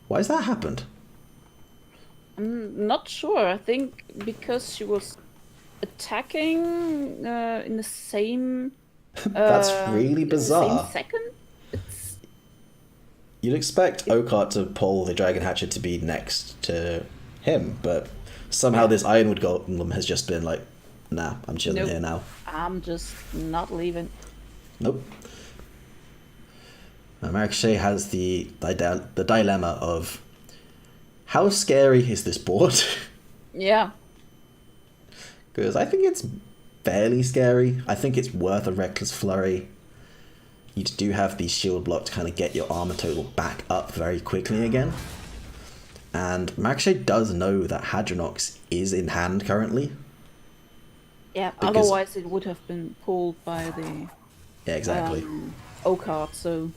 S1: Why has that happened?
S2: I'm not sure. I think because she was attacking in the same...
S1: That's really bizarre.
S2: Same second?
S1: You'd expect Oakheart to pull the Dragon Hatchet to be next to him, but somehow this Ironwood Golem has just been like, nah, I'm chilling here now.
S2: I'm just not leaving.
S1: Nope. Maricochet has the dilemma of how scary is this board?
S2: Yeah.
S1: Because I think it's fairly scary. I think it's worth a Reckless Flurry. You do have the shield block to kind of get your armor total back up very quickly again. And Maricochet does know that Hadronox is in hand currently.
S2: Yeah, otherwise it would have been pulled by the
S1: Yeah, exactly.
S2: O-card, so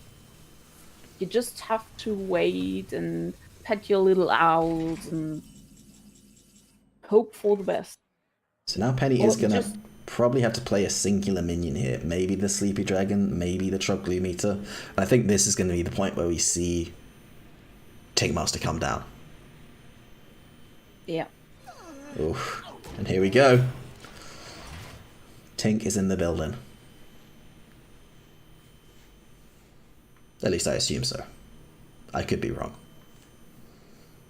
S2: you just have to wait and pet your little owls and hope for the best.
S1: So now Penny is going to probably have to play a singular minion here. Maybe the Sleepy Dragon, maybe the Troglu Meter. And I think this is going to be the point where we see Tinkmaster come down.
S2: Yeah.
S1: Oof. And here we go. Tink is in the building. At least I assume so. I could be wrong.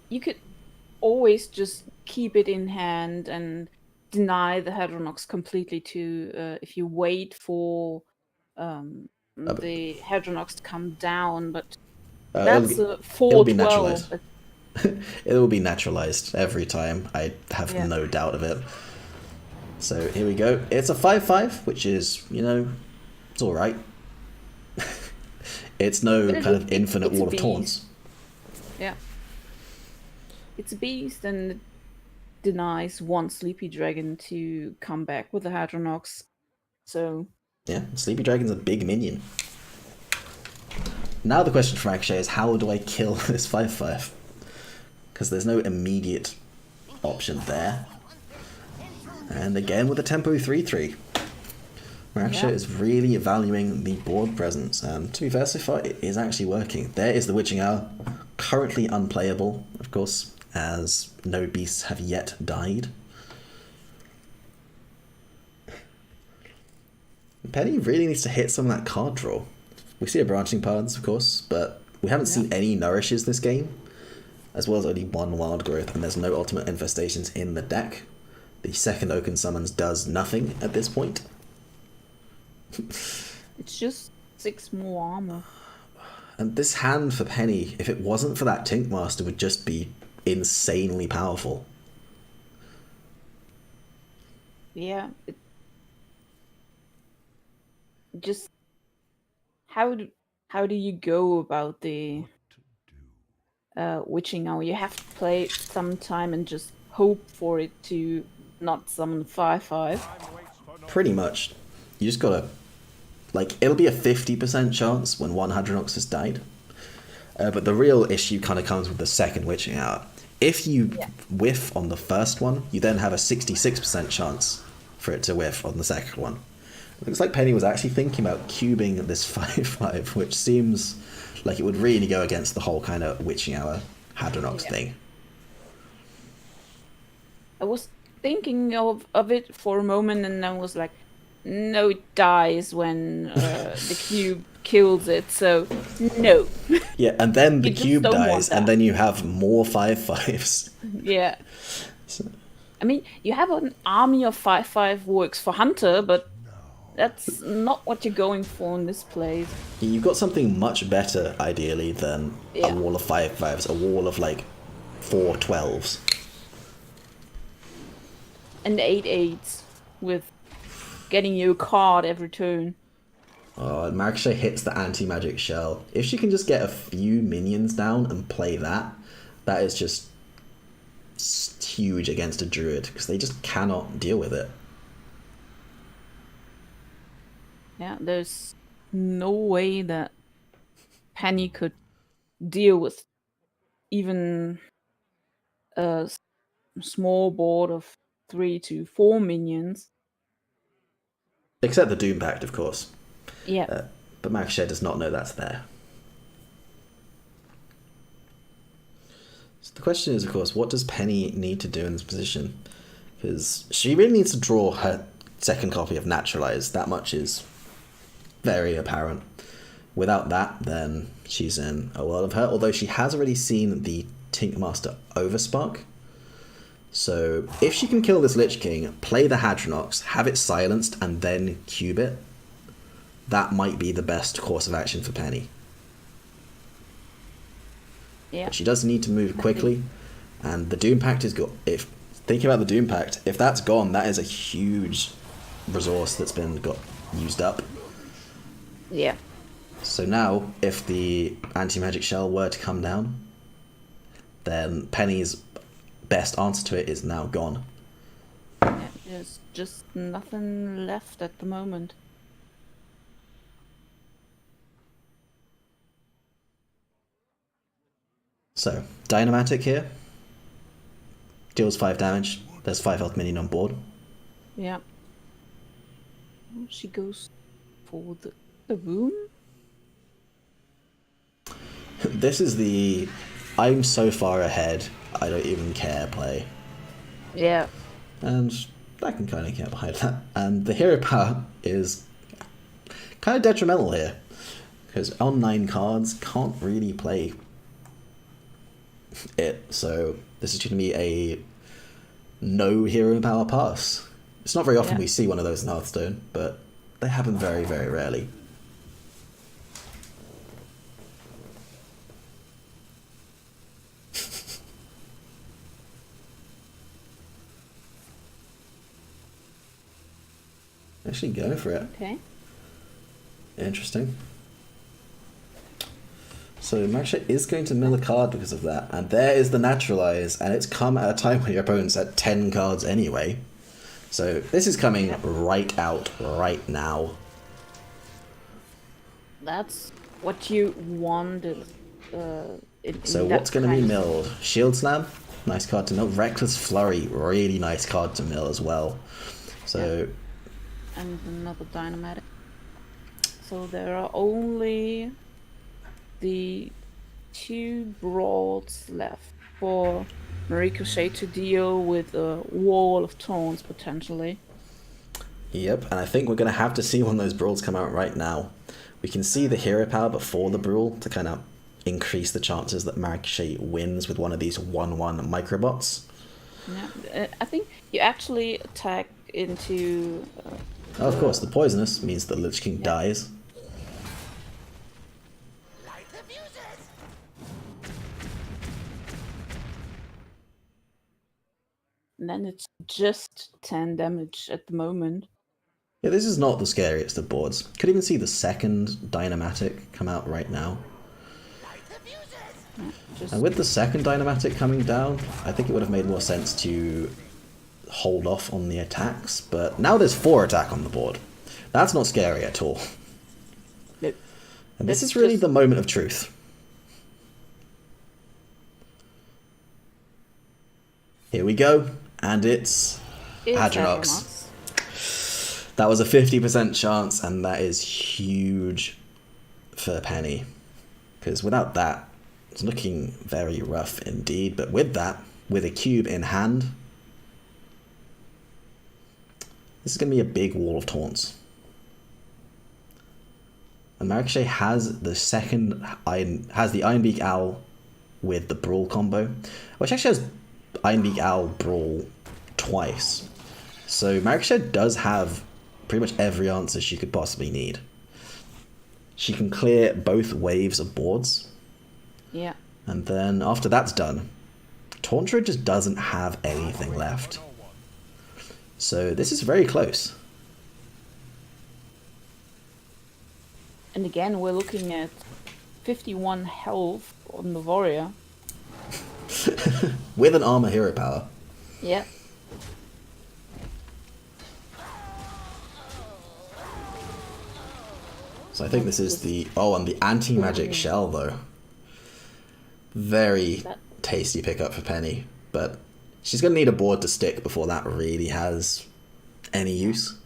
S2: You could always just keep it in hand and deny the Hadronox completely too, if you wait for the Hadronox to come down, but that's a 4-12.
S1: It will be naturalized every time. I have no doubt of it. So here we go. It's a 5/5, which is, you know, it's all right. It's no kind of infinite wall of taunts.
S2: Yeah. It's a beast and it denies one Sleepy Dragon to come back with the Hadronox. So
S1: yeah, Sleepy Dragon's a big minion. Now the question for Maricochet is, how do I kill this 5/5? Because there's no immediate option there. And again with a tempo 3/3. Maricochet is really valuing the board presence, and to be fair, so far it is actually working. There is the Witching Hour, currently unplayable, of course, as no beasts have yet died. Penny really needs to hit some of that card draw. We see a Branching Paths, of course, but we haven't seen any Nourishes this game, as well as only one Wild Growth, and there's no Ultimate Infestations in the deck. The second Oaken Summons does nothing at this point.
S2: It's just 6 more armor.
S1: And this hand for Penny, if it wasn't for that Tinkmaster, would just be insanely powerful.
S2: Yeah. Just how do you go about the Witching Hour? You have to play it sometime and just hope for it to not summon 5/5.
S1: Pretty much. You just gotta, like, it'll be a 50% chance when one Hadronox has died. But the real issue kind of comes with the second Witching Hour. If you whiff on the first one, you then have a 66% chance for it to whiff on the second one. It looks like Penny was actually thinking about cubing this 5/5, which seems like it would really go against the whole kind of Witching Hour Hadronox thing.
S2: I was thinking of it for a moment and then was like, no, it dies when the cube kills it, so no.
S1: Yeah, and then the cube dies, and then you have more 5/5s.
S2: Yeah. So. I mean, you have an army of 5/5 works for Hunter, but that's not what you're going for in this place.
S1: You've got something much better, ideally, than a wall of 5/5s, a wall of, like, 4 12s.
S2: And 8/8s with getting you a card every turn.
S1: Oh, Maricochet hits the anti-magic shell. If she can just get a few minions down and play that, that is just huge against a druid, because they just cannot deal with it.
S2: Yeah, there's no way that Penny could deal with even a small board of 3 to 4 minions.
S1: Except the Doom Pact, of course.
S2: Yeah.
S1: But Maricochet does not know that's there. So the question is, of course, what does Penny need to do in this position? Because she really needs to draw her second copy of Naturalize. That much is very apparent. Without that, then she's in a world of hurt, although she has already seen the Tinkmaster Overspark. So if she can kill this Lich King, play the Hadronox, have it silenced, and then cube it, that might be the best course of action for Penny.
S2: Yeah.
S1: But she does need to move quickly, and the Doom Pact is good. If thinking about the Doom Pact, if that's gone, that is a huge resource that's been used up.
S2: Yeah.
S1: So now, if the anti-magic shell were to come down, then Penny's best answer to it is now gone.
S2: Yeah, there's just nothing left at the moment.
S1: So, Dynamatic here. Deals 5 damage. There's 5 health minion on board.
S2: Yeah. She goes for the boom.
S1: This is the I'm so far ahead, I don't even care play.
S2: Yeah.
S1: And I can kind of get behind that. And the hero power is kind of detrimental here. Because on 9 cards, can't really play it. So this is going to be a no hero power pass. It's not very often we see one of those in Hearthstone, but they happen very, very rarely. Actually go for it.
S2: Okay.
S1: Interesting. So Maricochet is going to mill a card because of that, and there is the Naturalize, and it's come at a time when your opponent's at 10 cards anyway. So this is coming right out right now.
S2: That's what you wanted.
S1: So what's going to be milled? Shield Slam, nice card to mill. Reckless Flurry, really nice card to mill as well. So,
S2: and another Dynamatic. So there are only the 2 Broads left for Maricochet to deal with a wall of taunts potentially.
S1: Yep, and I think we're going to have to see one of those Brawls come out right now. We can see the hero power before the Brawl to kind of increase the chances that Maricochet wins with one of these 1/1 microbots.
S2: Yeah, I think you actually attack into...
S1: Oh, of course, the poisonous means that Lich King dies.
S2: And then it's just 10 damage at the moment.
S1: Yeah, this is not the scariest of boards. Could even see the second Dynamatic come out right now.
S2: Yeah,
S1: and with the second Dynamatic coming down, I think it would have made more sense to hold off on the attacks, but now there's 4 attack on the board. That's not scary at all.
S2: Nope.
S1: And this is really the moment of truth. Here we go, and it's Hadronox. That was a 50% chance, and that is huge for Penny. Because without that, it's looking very rough indeed. But with that, with a cube in hand, this is going to be a big wall of taunts. And Maricochet has the Ironbeak Owl with the Brawl combo, which actually has Ironbeak Owl Brawl twice. So Maricochet does have pretty much every answer she could possibly need. She can clear both waves of boards.
S2: Yeah.
S1: And then after that's done, Tauntra just doesn't have anything left. So this is very close.
S2: And again, we're looking at 51 health on the warrior.
S1: With an armor hero power.
S2: Yeah.
S1: So I think this is the... Oh, and the anti-magic shell, though. Very tasty pickup for Penny. But she's going to need a board to stick before that really has any use.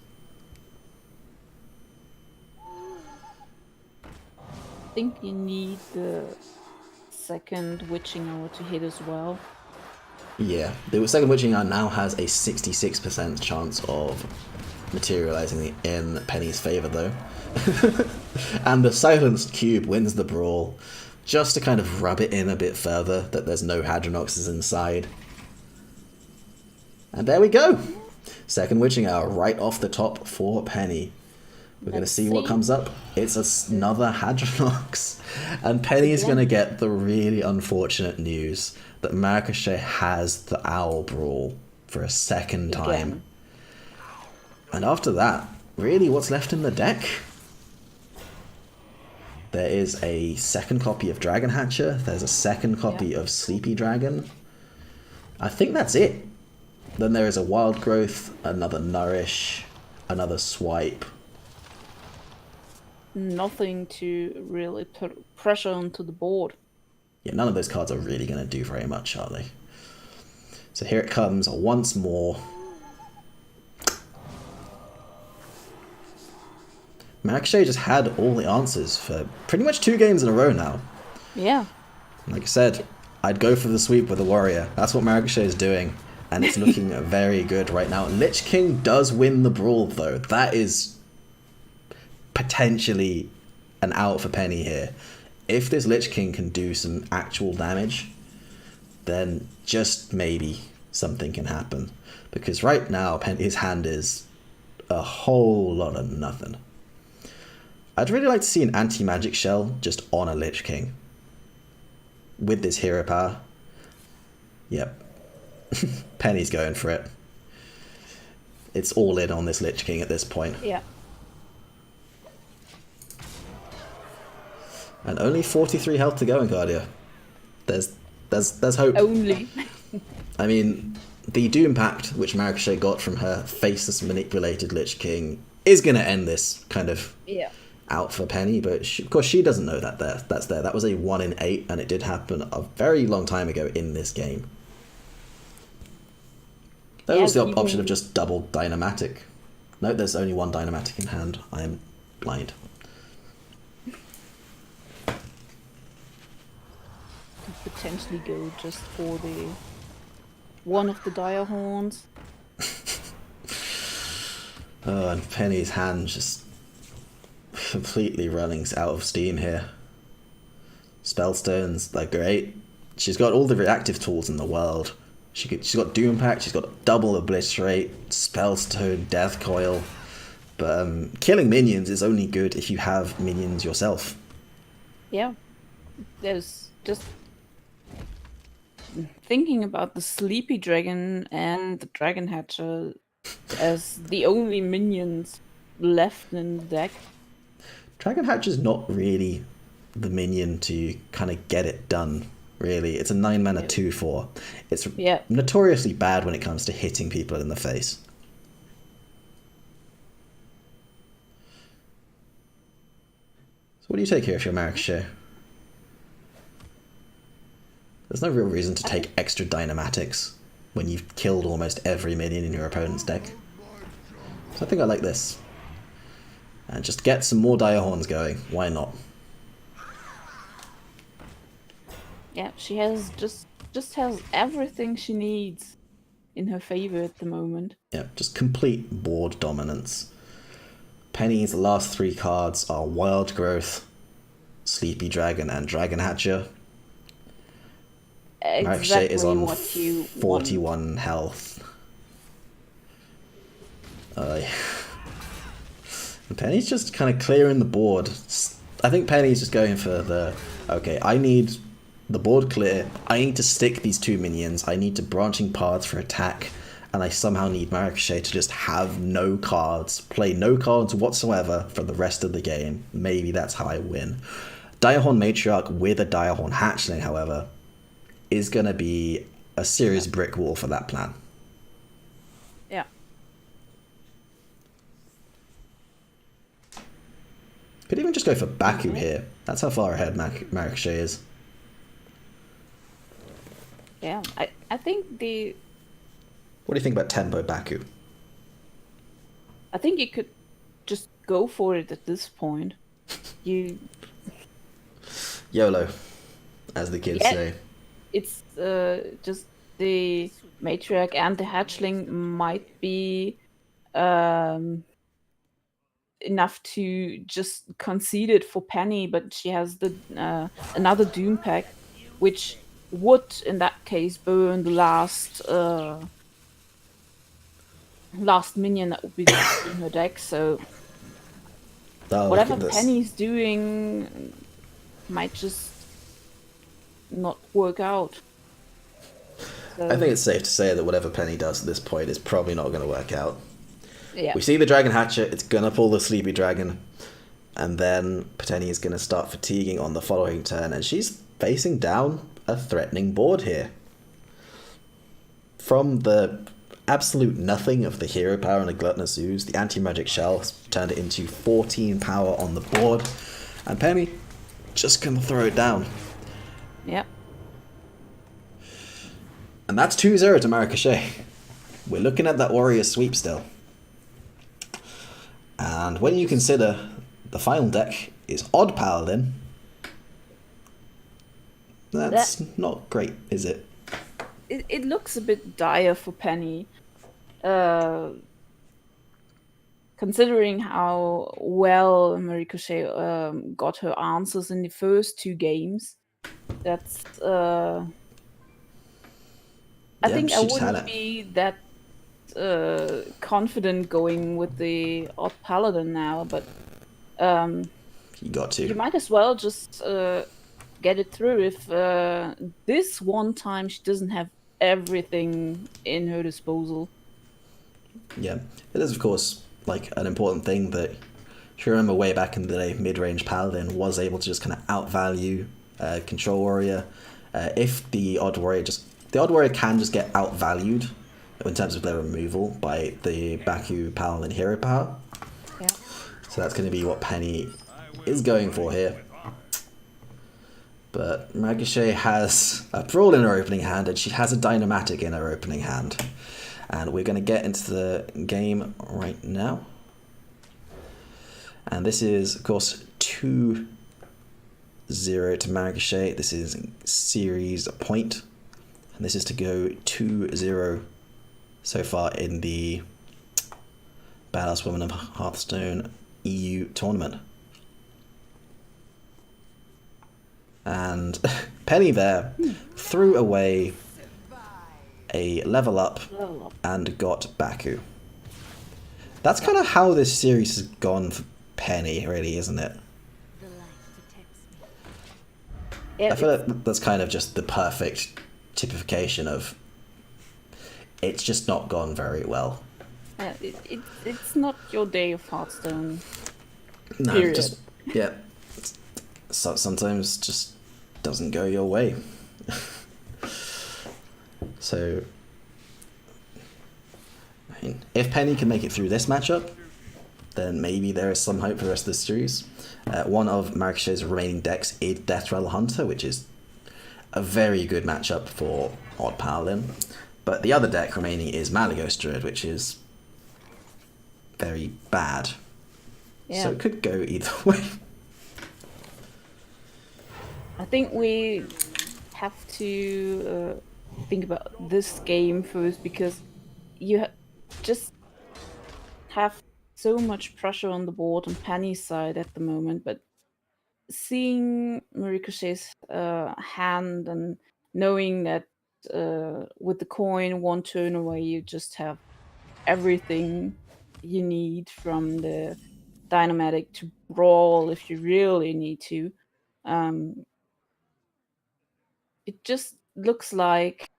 S2: I think you need the second Witching Hour to hit as well.
S1: Yeah, the second Witching Hour now has a 66% chance of materializing in Penny's favor, though. And the Silenced Cube wins the Brawl, just to kind of rub it in a bit further that there's no Hadronoxes inside. And there we go! Second Witching Hour right off the top for Penny. We're going to see what comes up. It's another Hadronox. And Penny's going to get the really unfortunate news that Maricochet has the Owl Brawl. for a second time.
S2: Again.
S1: And after that, really what's left in the deck? There is a second copy of Dragon Hatcher. There's a second copy of Sleepy Dragon. I think that's it. Then there is a Wild Growth, another Nourish, another Swipe.
S2: Nothing to really put pressure onto the board.
S1: Yeah, none of those cards are really going to do very much, are they? So here it comes once more. Maricochet just had all the answers for pretty much 2 games in a row now.
S2: Yeah.
S1: Like I said, I'd go for the sweep with the Warrior. That's what Maricochet is doing, and it's looking very good right now. Lich King does win the brawl, though. That is potentially an out for Penny here. If this Lich King can do some actual damage, then just maybe something can happen. Because right now, his hand is a whole lot of nothing. I'd really like to see an anti-magic shell just on a Lich King. With this hero power. Yep. Penny's going for it. It's all in on this Lich King at this point.
S2: Yeah.
S1: And only 43 health to go, Incardia. There's hope.
S2: Only.
S1: I mean, the Doom Pact, which Maricochet got from her faceless manipulated Lich King, is going to end this kind of out for Penny, but of course she doesn't know that that's there. That was a 1 in 8, and it did happen a very long time ago in this game. There was the option of just double Dynamatic. No, there's only 1 Dynamatic in hand. I am blind.
S2: Could potentially go just for the one of the Dire Horns.
S1: Oh, and Penny's hand just completely running out of steam here. Spellstones, they're great. She's got all the reactive tools in the world. She's got Doom Pact, she's got double Obliterate, Spellstone, Death Coil. But killing minions is only good if you have minions yourself.
S2: Yeah. There's just thinking about the Sleepy Dragon and the Dragon Hatcher as the only minions left in the deck.
S1: Dragon Hatcher's not really the minion to kind of get it done, really. It's a 9 mana 2/4. It's notoriously bad when it comes to hitting people in the face. So what do you take here if you're Maricochet? There's no real reason to take extra Dynamatics when you've killed almost every minion in your opponent's deck. So I think I like this. And just get some more Dire Horns going. Why not?
S2: Yeah, she has just has everything she needs in her favor at the moment.
S1: Yeah, just complete board dominance. Penny's last 3 cards are Wild Growth, Sleepy Dragon, and Dragon Hatcher. Maricochet is on 41 health. Penny's just kind of clearing the board. I think Penny's just going for the, okay, I need the board clear. I need to stick these 2 minions. I need to branching paths for attack. And I somehow need Maricochet to just have no cards, play no cards whatsoever for the rest of the game. Maybe that's how I win. Direhorn Matriarch with a Direhorn Hatchling, however, is going to be a serious brick wall for that plan.
S2: Yeah.
S1: Could even just go for Baku here. That's how far ahead Maricochet is.
S2: Yeah, I think the...
S1: What do you think about Tempo Baku?
S2: I think you could just go for it at this point.
S1: YOLO, as the kids say.
S2: It's just the Matriarch and the Hatchling might be enough to just concede it for Penny, but she has the another Doom Pact, which would in that case burn the last minion that would be in her deck. So whatever Penny's doing might just not work out.
S1: I think it's safe to say that whatever Penny does at this point is probably not going to work out.
S2: Yeah.
S1: We see the Dragon Hatchet, it's going to pull the Sleepy Dragon, and then Penny is going to start fatiguing on the following turn, and she's facing down a threatening board here. From the absolute nothing of the hero power and the Gluttonous Ooze, the anti-magic shell turned it into 14 power on the board, and Penny just gonna throw it down.
S2: Yep.
S1: And that's 2-0 to Maricochet. We're looking at that warrior sweep still. And when you consider the final deck is Odd Paladin, that's not great, is it?
S2: It looks a bit dire for Penny. Considering how well Maricochet got her answers in the first 2 games, that's I think I wouldn't be that confident going with the Odd Paladin now, but
S1: you got to.
S2: You might as well just get it through if this one time she doesn't have everything in her disposal.
S1: Yeah, it is of course like an important thing that, if you remember way back in the day, mid-range Paladin was able to just kind of outvalue Control Warrior. If the Odd Warrior can just get outvalued in terms of their removal by the Baku Paladin hero power.
S2: Yeah.
S1: So that's going to be what Penny is going for here. But Maricochet has a Brawl in her opening hand, and she has a Dynamatic in her opening hand. And we're going to get into the game right now. And this is, of course, 2-0 to Maricochet. This is series point. And this is to go 2-0 so far in the Badass Women of Hearthstone EU tournament. And Penny there threw away a level up and got Baku. That's kind of how this series has gone for Penny, really, isn't it? I feel like that's kind of just the perfect typification of it's just not gone very well.
S2: It's not your day of Hearthstone.
S1: No,
S2: period.
S1: So sometimes just doesn't go your way. So, I mean, if Penny can make it through this matchup, then maybe there is some hope for the rest of the series. One of Maricochet's remaining decks is Death Rattle Hunter, which is a very good matchup for Odd Paladin. But the other deck remaining is Malygos Druid, which is very bad.
S2: Yeah.
S1: So it could go either way.
S2: I think we have to think about this game first, because you just have so much pressure on the board on Penny's side at the moment. But seeing Maricochet's hand and knowing that with the coin one turn away, you just have everything you need, from the Dynamatic to Brawl if you really need to. It just looks like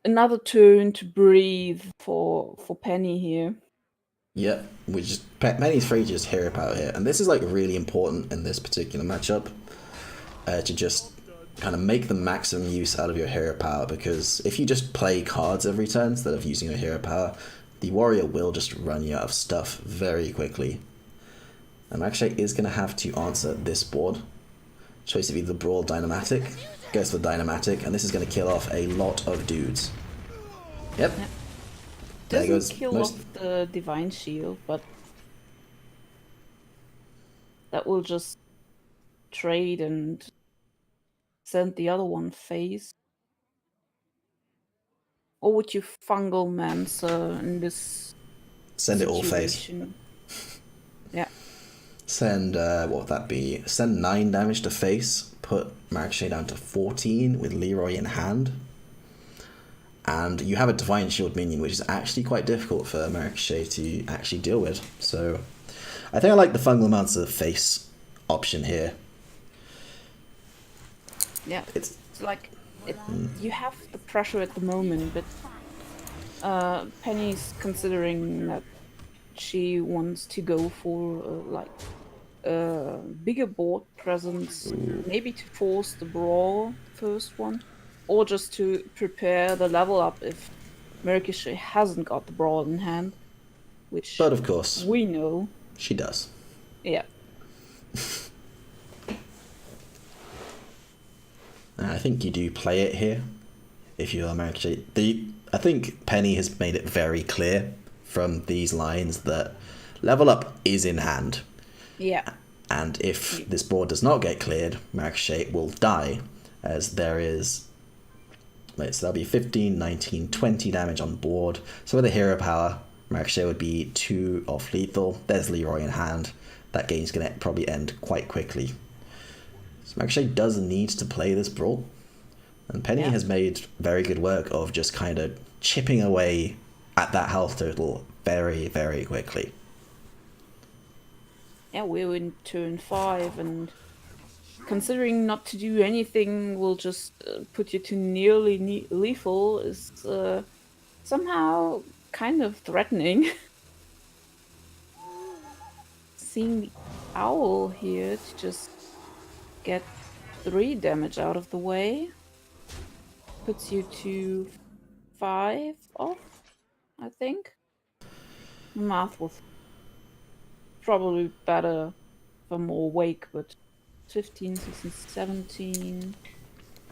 S2: another turn to breathe for Penny here.
S1: Yep, Penny's free to just hero power here, and this is like really important in this particular matchup, to just kind of make the maximum use out of your hero power, because if you just play cards every turn instead of using your hero power, the warrior will just run you out of stuff very quickly. And Maricochet is going to have to answer this board. Choice of either Brawl, Dynamatic. Goes for Dynamatic, and this is going to kill off a lot of dudes. Yep. There goes
S2: kill off the Divine Shield, but that will just trade and send the other one face. Or would you Fungal Mancer in this
S1: Send it all face.
S2: Yeah.
S1: Send, what would that be? Send 9 damage to face, put Maricochet down to 14 with Leroy in hand. And you have a Divine Shield minion, which is actually quite difficult for Maricochet to actually deal with. So I think I like the Fungal Mancer face option here.
S2: Yeah, it's like You have the pressure at the moment, but Penny's considering that she wants to go for like a bigger board presence, maybe to force the brawl, the first one, or just to prepare the level up if Maricochet hasn't got the brawl in hand, which
S1: But of course,
S2: we know.
S1: she does.
S2: Yeah.
S1: I think you do play it here if you're Maricochet. I think Penny has made it very clear from these lines that level up is in hand.
S2: Yeah.
S1: And if this board does not get cleared, Maricochet will die, as there is... Wait, so that'll be 15, 19, 20 damage on board. So with a hero power, Maricochet would be 2 off lethal. There's Leroy in hand. That game's going to probably end quite quickly. So Maricochet does need to play this brawl. And Penny has made very good work of just kind of chipping away at that health total very, very quickly.
S2: Yeah, we're in turn 5, and considering not to do anything will just put you to nearly lethal is somehow kind of threatening. Seeing the owl here to just get 3 damage out of the way puts you to 5 off, I think. Math was probably better if I'm more awake, but 15, 16, 17,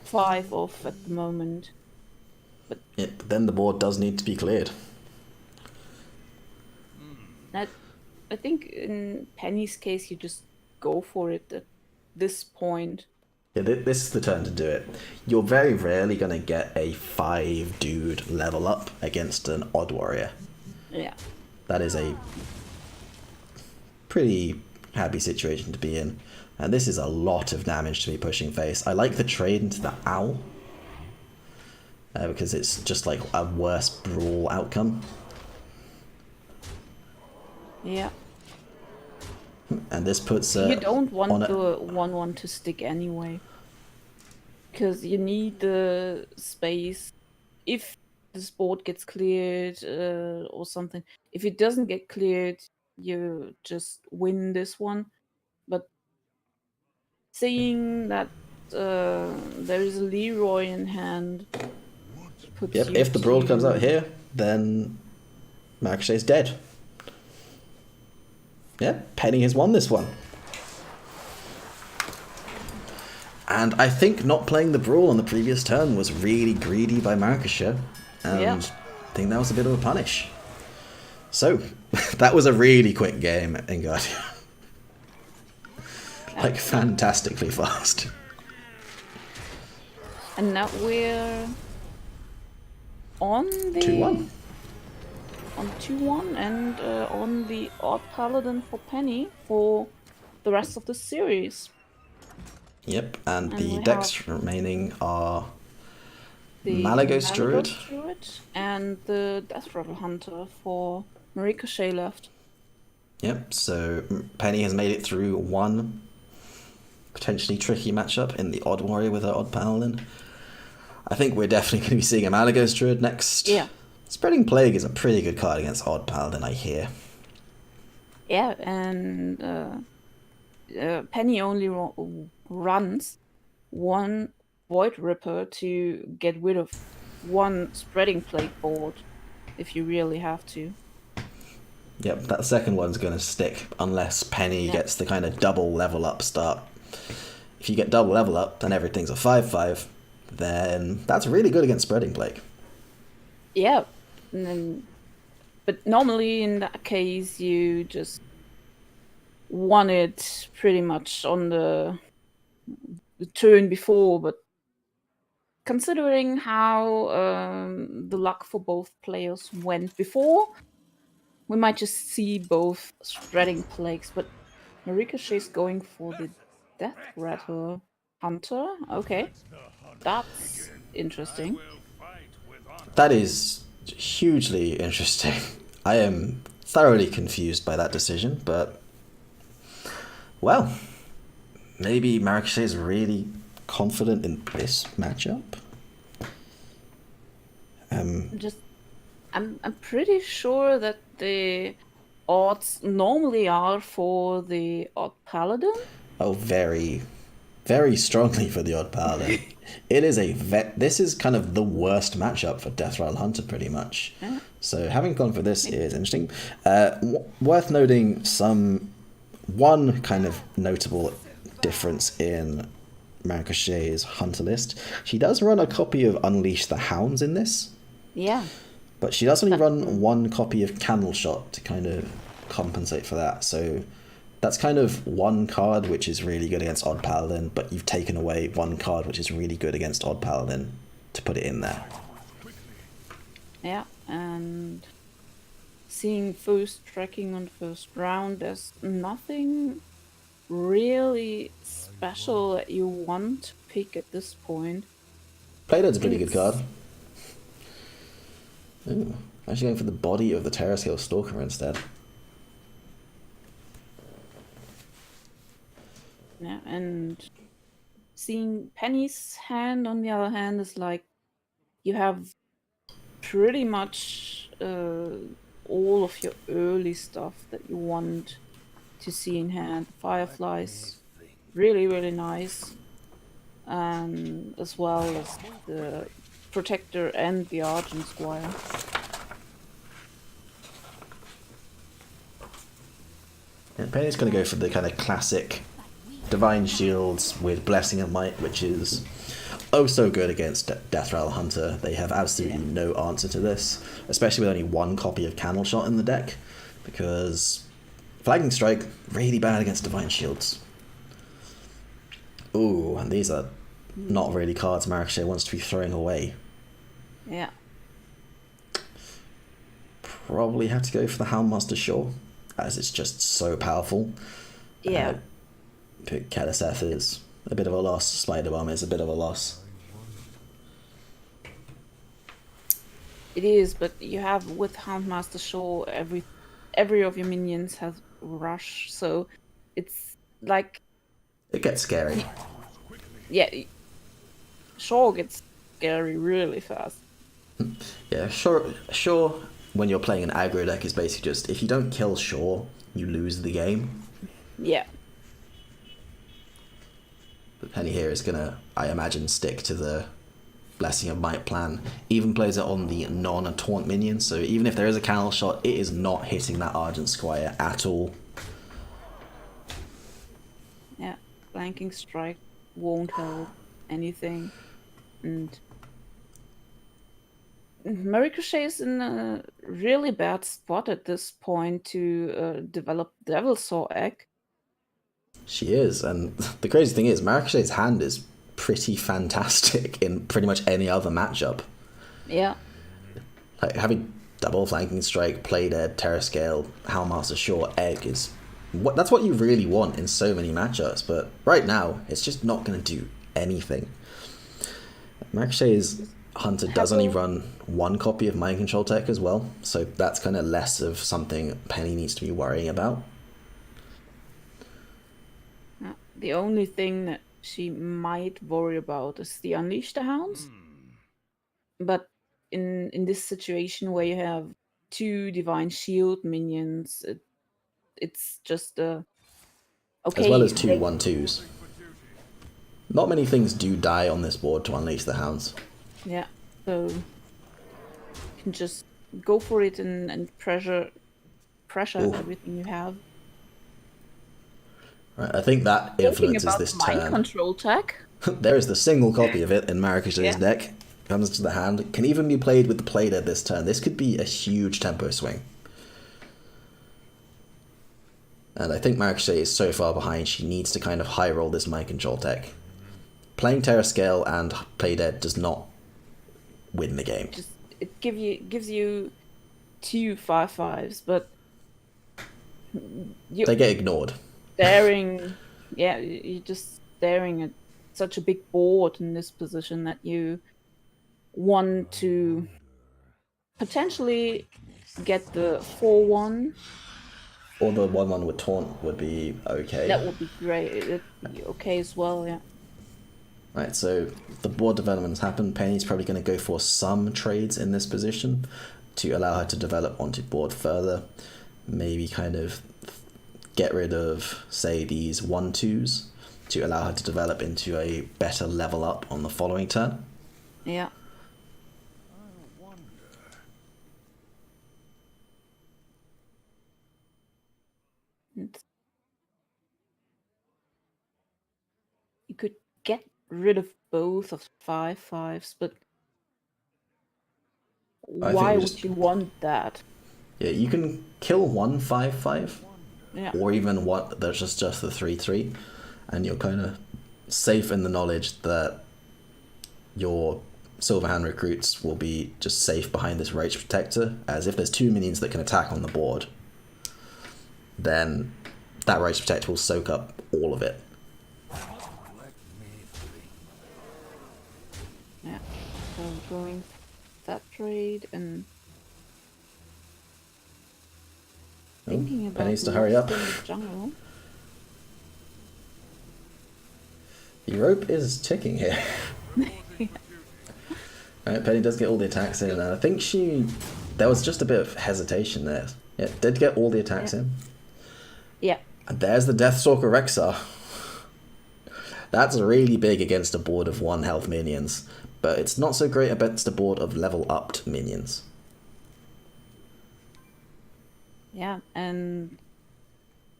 S2: 5 off at the moment. But
S1: then the board does need to be cleared.
S2: I think in Penny's case, you just go for it at this point.
S1: Yeah, this is the turn to do it. You're very rarely going to get a 5 dude level up against an odd warrior.
S2: Yeah.
S1: That is a pretty happy situation to be in. And this is a lot of damage to be pushing face. I like the trade into the owl. Because it's just like a worse brawl outcome.
S2: Yeah.
S1: And this puts
S2: you don't want the 1/1 to stick anyway, because you need the space if this board gets cleared or something. If it doesn't get cleared, you just win this one. But seeing that there is a Leroy in hand puts you
S1: if the brawl comes out here, then Maricochet's dead. Yeah, Penny has won this one. And I think not playing the brawl on the previous turn was really greedy by Maricochet. And I think that was a bit of a punish. So, that was a really quick game, Incardia. Like, fantastically fast.
S2: And now we're on the...
S1: 2-1.
S2: On 2-1 and on the Odd Paladin for Penny for the rest of the series.
S1: Yep, and the decks remaining are the Malagos Druid
S2: and the Death Rattle Hunter for Maricochet left.
S1: Yep, so Penny has made it through one potentially tricky matchup in the Odd Warrior with her Odd Paladin. I think we're definitely going to be seeing a Malagos Druid next.
S2: Yeah.
S1: Spreading Plague is a pretty good card against Odd Paladin, I hear.
S2: Yeah, and Penny only runs one Void Ripper to get rid of one Spreading Plague board, if you really have to.
S1: Yep, that second one's going to stick unless Penny gets the kind of double level up start. If you get double level up, then everything's a 5/5, then that's really good against Spreading Plague.
S2: Yeah. But normally in that case you just won it pretty much on the turn before, but considering how the luck for both players went before, we might just see both Spreading Plagues. But Maricochet's going for the Death Rattle Hunter. Okay, that's interesting.
S1: That is hugely interesting. I am thoroughly confused by that decision, but well, maybe Maricochet is really confident in this matchup.
S2: I'm pretty sure that the odds normally are for the odd paladin.
S1: Oh, very, very strongly for the odd paladin. It is this is kind of the worst matchup for Death Rattle Hunter, pretty much.
S2: Yeah.
S1: So having gone for this is interesting. Worth noting one kind of notable difference in Maricochet's Hunter list. She does run a copy of Unleash the Hounds in this.
S2: Yeah.
S1: But she does only run one copy of Candle Shot to kind of compensate for that. So that's kind of one card which is really good against Odd Paladin, but you've taken away one card which is really good against Odd Paladin to put it in there.
S2: Yeah, and seeing first tracking on first round, there's nothing really special that you want to pick at this point.
S1: Playdead's a pretty good card. Ooh, actually going for the body of the Terrascale Stalker instead.
S2: Yeah, and seeing Penny's hand on the other hand is like you have pretty much all of your early stuff that you want to see in hand. Fireflies, really, really nice. And as well as the Protector and the Argent Squire.
S1: And Penny's going to go for the kind of classic Divine Shields with Blessing of Might, which is oh so good against Death Rattle Hunter. They have absolutely no answer to this, especially with only one copy of Candle Shot in the deck, because Flagging Strike, really bad against Divine Shields. Ooh, and these are not really cards Maricochet wants to be throwing away.
S2: Yeah.
S1: Probably have to go for the Houndmaster Shore, as it's just so powerful.
S2: Yeah.
S1: Keleseth is a bit of a loss. Spider Bomb is a bit of a loss.
S2: It is, but you have with Houndmaster Shore, every of your minions has rush, so it's like
S1: It gets scary.
S2: yeah, Shore gets scary really fast.
S1: Yeah, sure. When you're playing an aggro deck, is basically just if you don't kill Shore, you lose the game.
S2: Yeah.
S1: But Penny here is gonna, I imagine, stick to the Blessing of Might plan. Even plays it on the non-taunt minion, so even if there is a Candle Shot, it is not hitting that Argent Squire at all.
S2: Yeah, Flanking Strike won't help anything. And Maricochet is in a really bad spot at this point to develop Devil Saw Egg.
S1: She is, and the crazy thing is, Maricochet's hand is pretty fantastic in pretty much any other matchup.
S2: Yeah.
S1: Like having double Flanking Strike, Playdead, Terrascale, Houndmaster Shore, Egg is that's what you really want in so many matchups, but right now it's just not going to do anything. Maricochet's Hunter does only run one copy of Mind Control Tech as well, so that's kind of less of something Penny needs to be worrying about.
S2: The only thing that she might worry about is the Unleash the Hounds. But in this situation where you have two Divine Shield minions, it's just okay.
S1: As well as two 1/2s. Not many things do die on this board to Unleash the Hounds.
S2: Yeah, so you can just go for it and pressure everything you have.
S1: Right, I think that influences this turn.
S2: Mind Control Tech.
S1: There is the single copy of it in Maricochet's deck. Comes to the hand. Can even be played with the Playdead this turn. This could be a huge tempo swing. And I think Maricochet is so far behind, she needs to kind of high roll this Mind Control Tech. Playing Terrascale and Playdead does not win the game.
S2: It gives you two 5/5s, but
S1: they get ignored.
S2: You're just staring at such a big board in this position that you want to potentially get the 4/1.
S1: Or the 1/1 with taunt would be okay.
S2: That would be great. It'd be okay as well, yeah.
S1: Right, so the board development has happened. Penny's probably going to go for some trades in this position to allow her to develop onto board further. Maybe kind of get rid of, say, these 1/2s to allow her to develop into a better level up on the following turn.
S2: Yeah. You could get rid of both of 5/5s, but why would you want that?
S1: Yeah, you can kill 1 5/5,
S2: Yeah.
S1: or even one that's just the 3/3, and you're kind of safe in the knowledge that your Silverhand recruits will be just safe behind this Roach Protector, as if there's 2 minions that can attack on the board, then that Roach Protector will soak up all of it.
S2: Yeah. So going that trade and thinking about
S1: Penny needs to hurry up.
S2: the jungle.
S1: The rope is ticking here. Right, Penny does get all the attacks in, and I think there was just a bit of hesitation there. Yeah, did get all the attacks in.
S2: Yeah.
S1: And there's the Deathstalker Rexar. That's really big against a board of 1 health minions, but it's not so great against a board of level upped minions.
S2: Yeah, and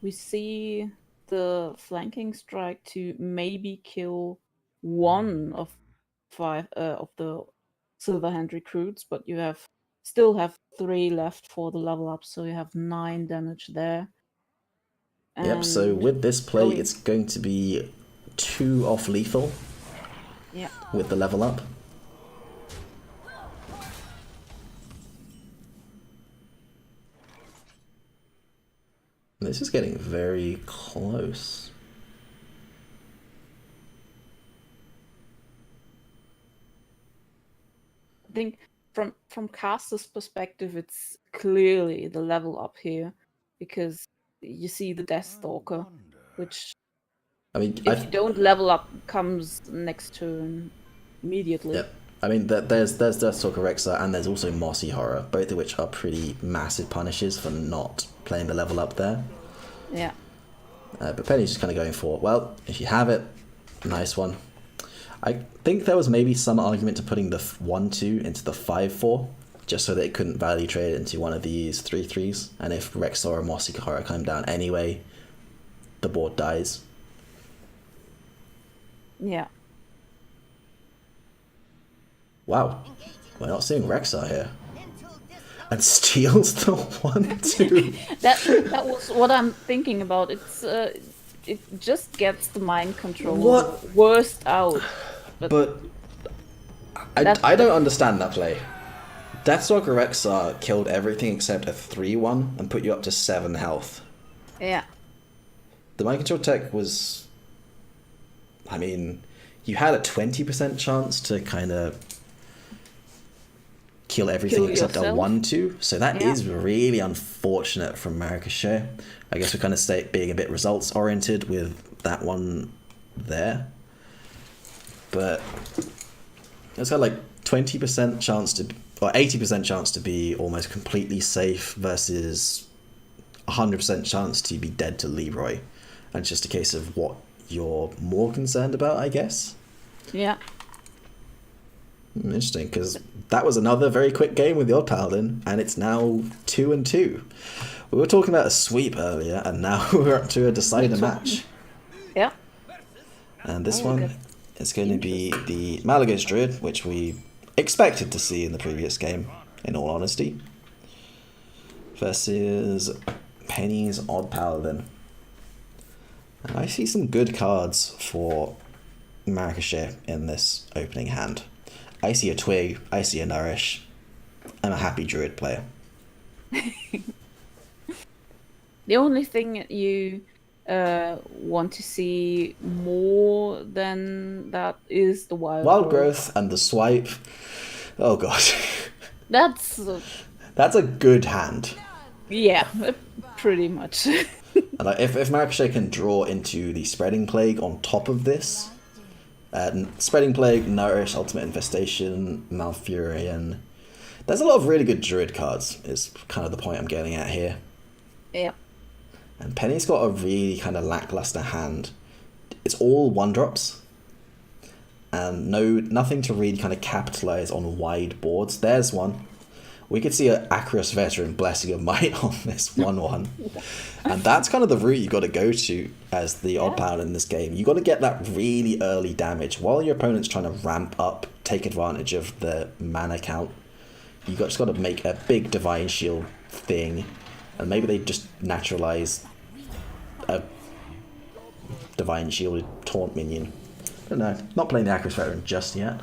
S2: we see the flanking strike to maybe kill 1 of 5 of the Silverhand recruits, but you still have 3 left for the level up, so you have 9 damage there.
S1: Yep, so with this play,
S2: going-
S1: it's going to be 2 off lethal.
S2: Yeah.
S1: With the level up. This is getting very close.
S2: I think from caster's perspective, it's clearly the level up here, because you see the Deathstalker, which
S1: I mean,
S2: if you don't level up, comes next turn immediately.
S1: Yep. I mean, there's Deathstalker Rexar, and there's also Mossy Horror, both of which are pretty massive punishes for not playing the level up there.
S2: Yeah.
S1: But Penny's just kind of going for, well, if you have it, nice one. I think there was maybe some argument to putting the 1/2 into the 5/4, just so that it couldn't value trade into one of these 3/3s, and if Rexar or Mossy Horror come down anyway, the board dies.
S2: Yeah.
S1: Wow, we're not seeing Rexar here. And steals the 1/2.
S2: That was what I'm thinking about. It just gets the mind control worst out.
S1: But I don't understand that play. Deathstalker Rexar killed everything except a 3/1 and put you up to 7 health.
S2: Yeah.
S1: The mind control tech was... I mean, you had a 20% chance to kind of kill everything except a 1/2, so that is really unfortunate from Maricochet. I guess we're kind of being a bit results oriented with that one there, but it's got like 20% chance to, or 80% chance to be almost completely safe versus 100% chance to be dead to Leroy, and it's just a case of what you're more concerned about, I guess.
S2: Yeah.
S1: Interesting, because that was another very quick game with the Odd Paladin, and it's now 2-2. We were talking about a sweep earlier, and now we're up to a decider match.
S2: Yeah.
S1: And this one is going to be the Malagos Druid, which we expected to see in the previous game, in all honesty, versus Penny's Odd Paladin. And I see some good cards for Maricochet in this opening hand. I see a Twig, I see a Nourish. I'm a happy Druid player.
S2: The only thing you want to see more than that is the Wild
S1: Growth and the Swipe. Oh gosh.
S2: That's
S1: a good hand.
S2: Yeah, pretty much.
S1: And if Maricochet can draw into the Spreading Plague on top of this, Spreading Plague, Nourish, Ultimate Infestation, Malfurion. There's a lot of really good Druid cards, is kind of the point I'm getting at here.
S2: Yeah.
S1: And Penny's got a really kind of lackluster hand. It's all 1-drops. And nothing to really kind of capitalize on wide boards. There's one. We could see an Acros Veteran Blessing of Might on this 1/1. And that's kind of the route you got to go to as the odd paladin in this game. You got to get that really early damage while your opponent's trying to ramp up, take advantage of the mana count. Just got to make a big Divine Shield thing, and maybe they just naturalize a Divine Shielded Taunt minion. I don't know. Not playing the Acros Veteran just yet.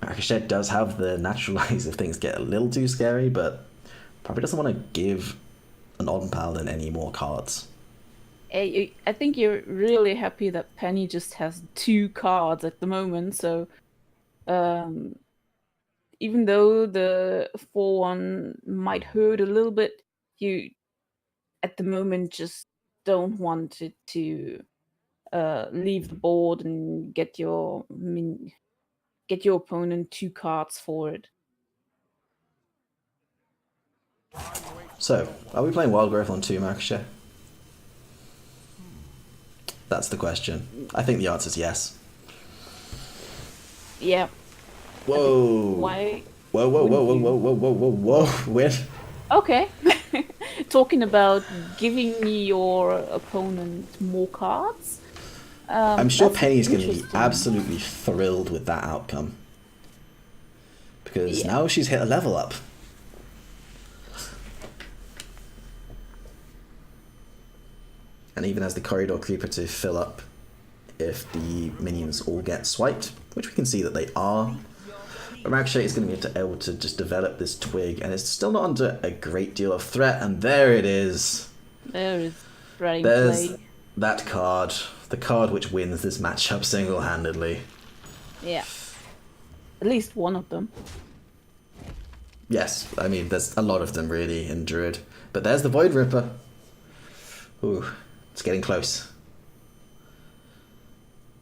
S1: Maricochet does have the naturalize if things get a little too scary, but probably doesn't want to give an odd paladin any more cards.
S2: I think you're really happy that Penny just has 2 cards at the moment, so even though the 4/1 might hurt a little bit, you at the moment just don't want it to leave the board and get your opponent 2 cards for it.
S1: So, are we playing Wild Growth on 2, Maricochet? That's the question. I think the answer is yes.
S2: Yeah.
S1: Whoa.
S2: Why?
S1: Whoa. Weird.
S2: Okay. Talking about giving your opponent more cards.
S1: I'm sure Penny's going to be absolutely thrilled with that outcome. Because now she's hit a level up. And even as the Corridor Creeper to fill up if the minions all get swiped, which we can see that they are. But Maricochet is going to be able to just develop this twig, and it's still not under a great deal of threat, and there it is.
S2: There is Spreading
S1: There's
S2: Plague.
S1: that card, the card which wins this matchup single-handedly.
S2: Yeah. At least one of them.
S1: Yes, I mean, there's a lot of them really in Druid. But there's the Void Ripper. Ooh, it's getting close.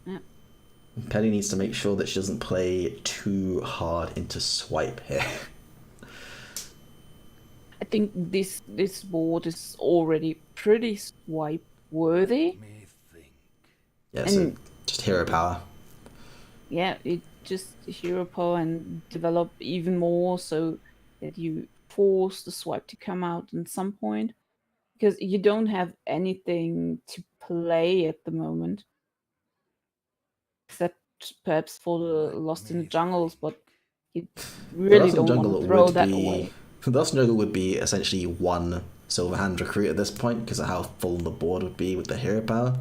S2: Yeah.
S1: Penny needs to make sure that she doesn't play too hard into swipe here.
S2: I think this board is already pretty swipe worthy.
S1: Yeah, so just hero power.
S2: Yeah, it just hero power and develop even more so that you force the swipe to come out at some point. Because you don't have anything to play at the moment. Except perhaps for the Lost in the Jungles, but you really don't want to throw that away.
S1: The Lost in the Jungle would be essentially one Silverhand recruit at this point because of how full the board would be with the hero power.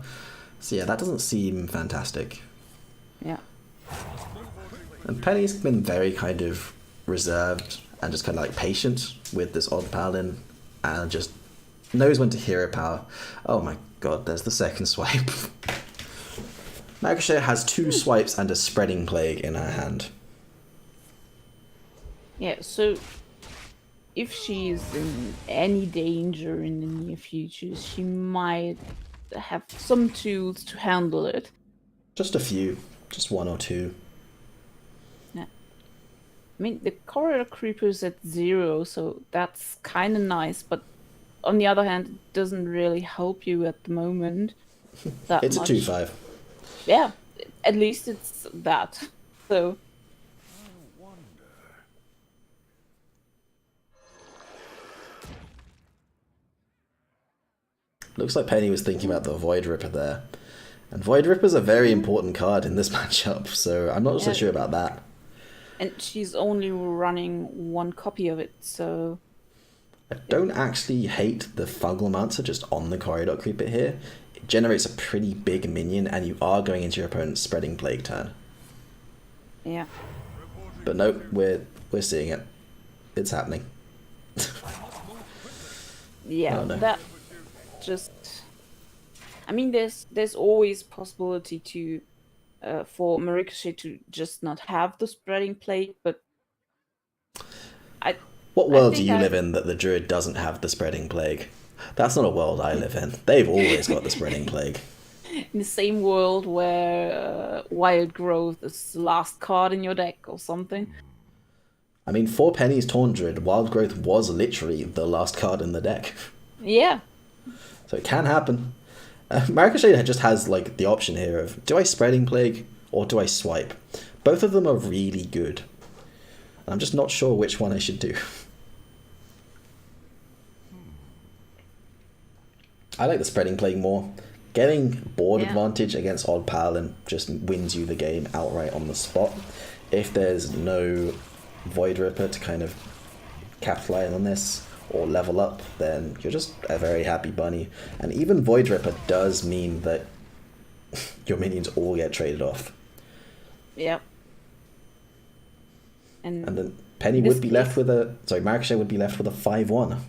S1: So yeah, that doesn't seem fantastic.
S2: Yeah.
S1: And Penny's been very kind of reserved and just kind of like patient with this odd paladin and just knows when to hero power. Oh my god, there's the second swipe. Maricochet has 2 swipes and a Spreading Plague in her hand.
S2: Yeah, so if she's in any danger in the near future, she might have some tools to handle it.
S1: Just a few. Just 1 or 2.
S2: Yeah. I mean, the Corridor Creeper's at 0, so that's kind of nice, but on the other hand, it doesn't really help you at the moment that
S1: It's
S2: much.
S1: a 2/5.
S2: Yeah, at least it's that. So
S1: Looks like Penny was thinking about the Void Ripper there. And Void Ripper's a very important card in this matchup, so I'm not so sure about that.
S2: And she's only running 1 copy of it, so
S1: I don't actually hate the Fungalmancer just on the Corridor Creeper here. It generates a pretty big minion, and you are going into your opponent's Spreading Plague turn.
S2: yeah.
S1: But nope, we're seeing it. It's happening.
S2: Yeah,
S1: Oh, no.
S2: that just... I mean, there's always possibility to for Maricochet to just not have the Spreading Plague, but
S1: What world do you live in that the Druid doesn't have the Spreading Plague? That's not a world I live in. They've always got the Spreading Plague.
S2: in the same world where Wild Growth is the last card in your deck or something.
S1: I mean, for pennies Taunt Druid, Wild Growth was literally the last card in the deck.
S2: Yeah.
S1: So it can happen. Maricochet just has like the option here of, do I Spreading Plague or do I Swipe? Both of them are really good. I'm just not sure which one I should do. I like the Spreading Plague more. Getting board advantage against Odd Paladin just wins you the game outright on the spot. If there's no Void Ripper to kind of capitalize on this or level up, then you're just a very happy bunny. And even Void Ripper does mean that your minions all get traded off.
S2: Yep.
S1: And then Penny would be left with a... Sorry, Maricochet would be left with a 5-1.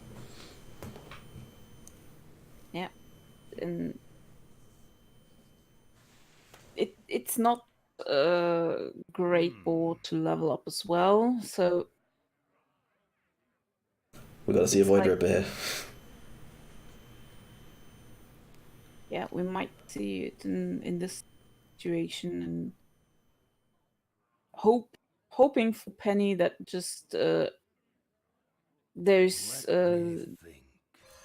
S2: Yeah. And it's not a great board to level up as well, so...
S1: We've got to see a Void Ripper here.
S2: Yeah, we might see it in this situation, and hoping for Penny that just there's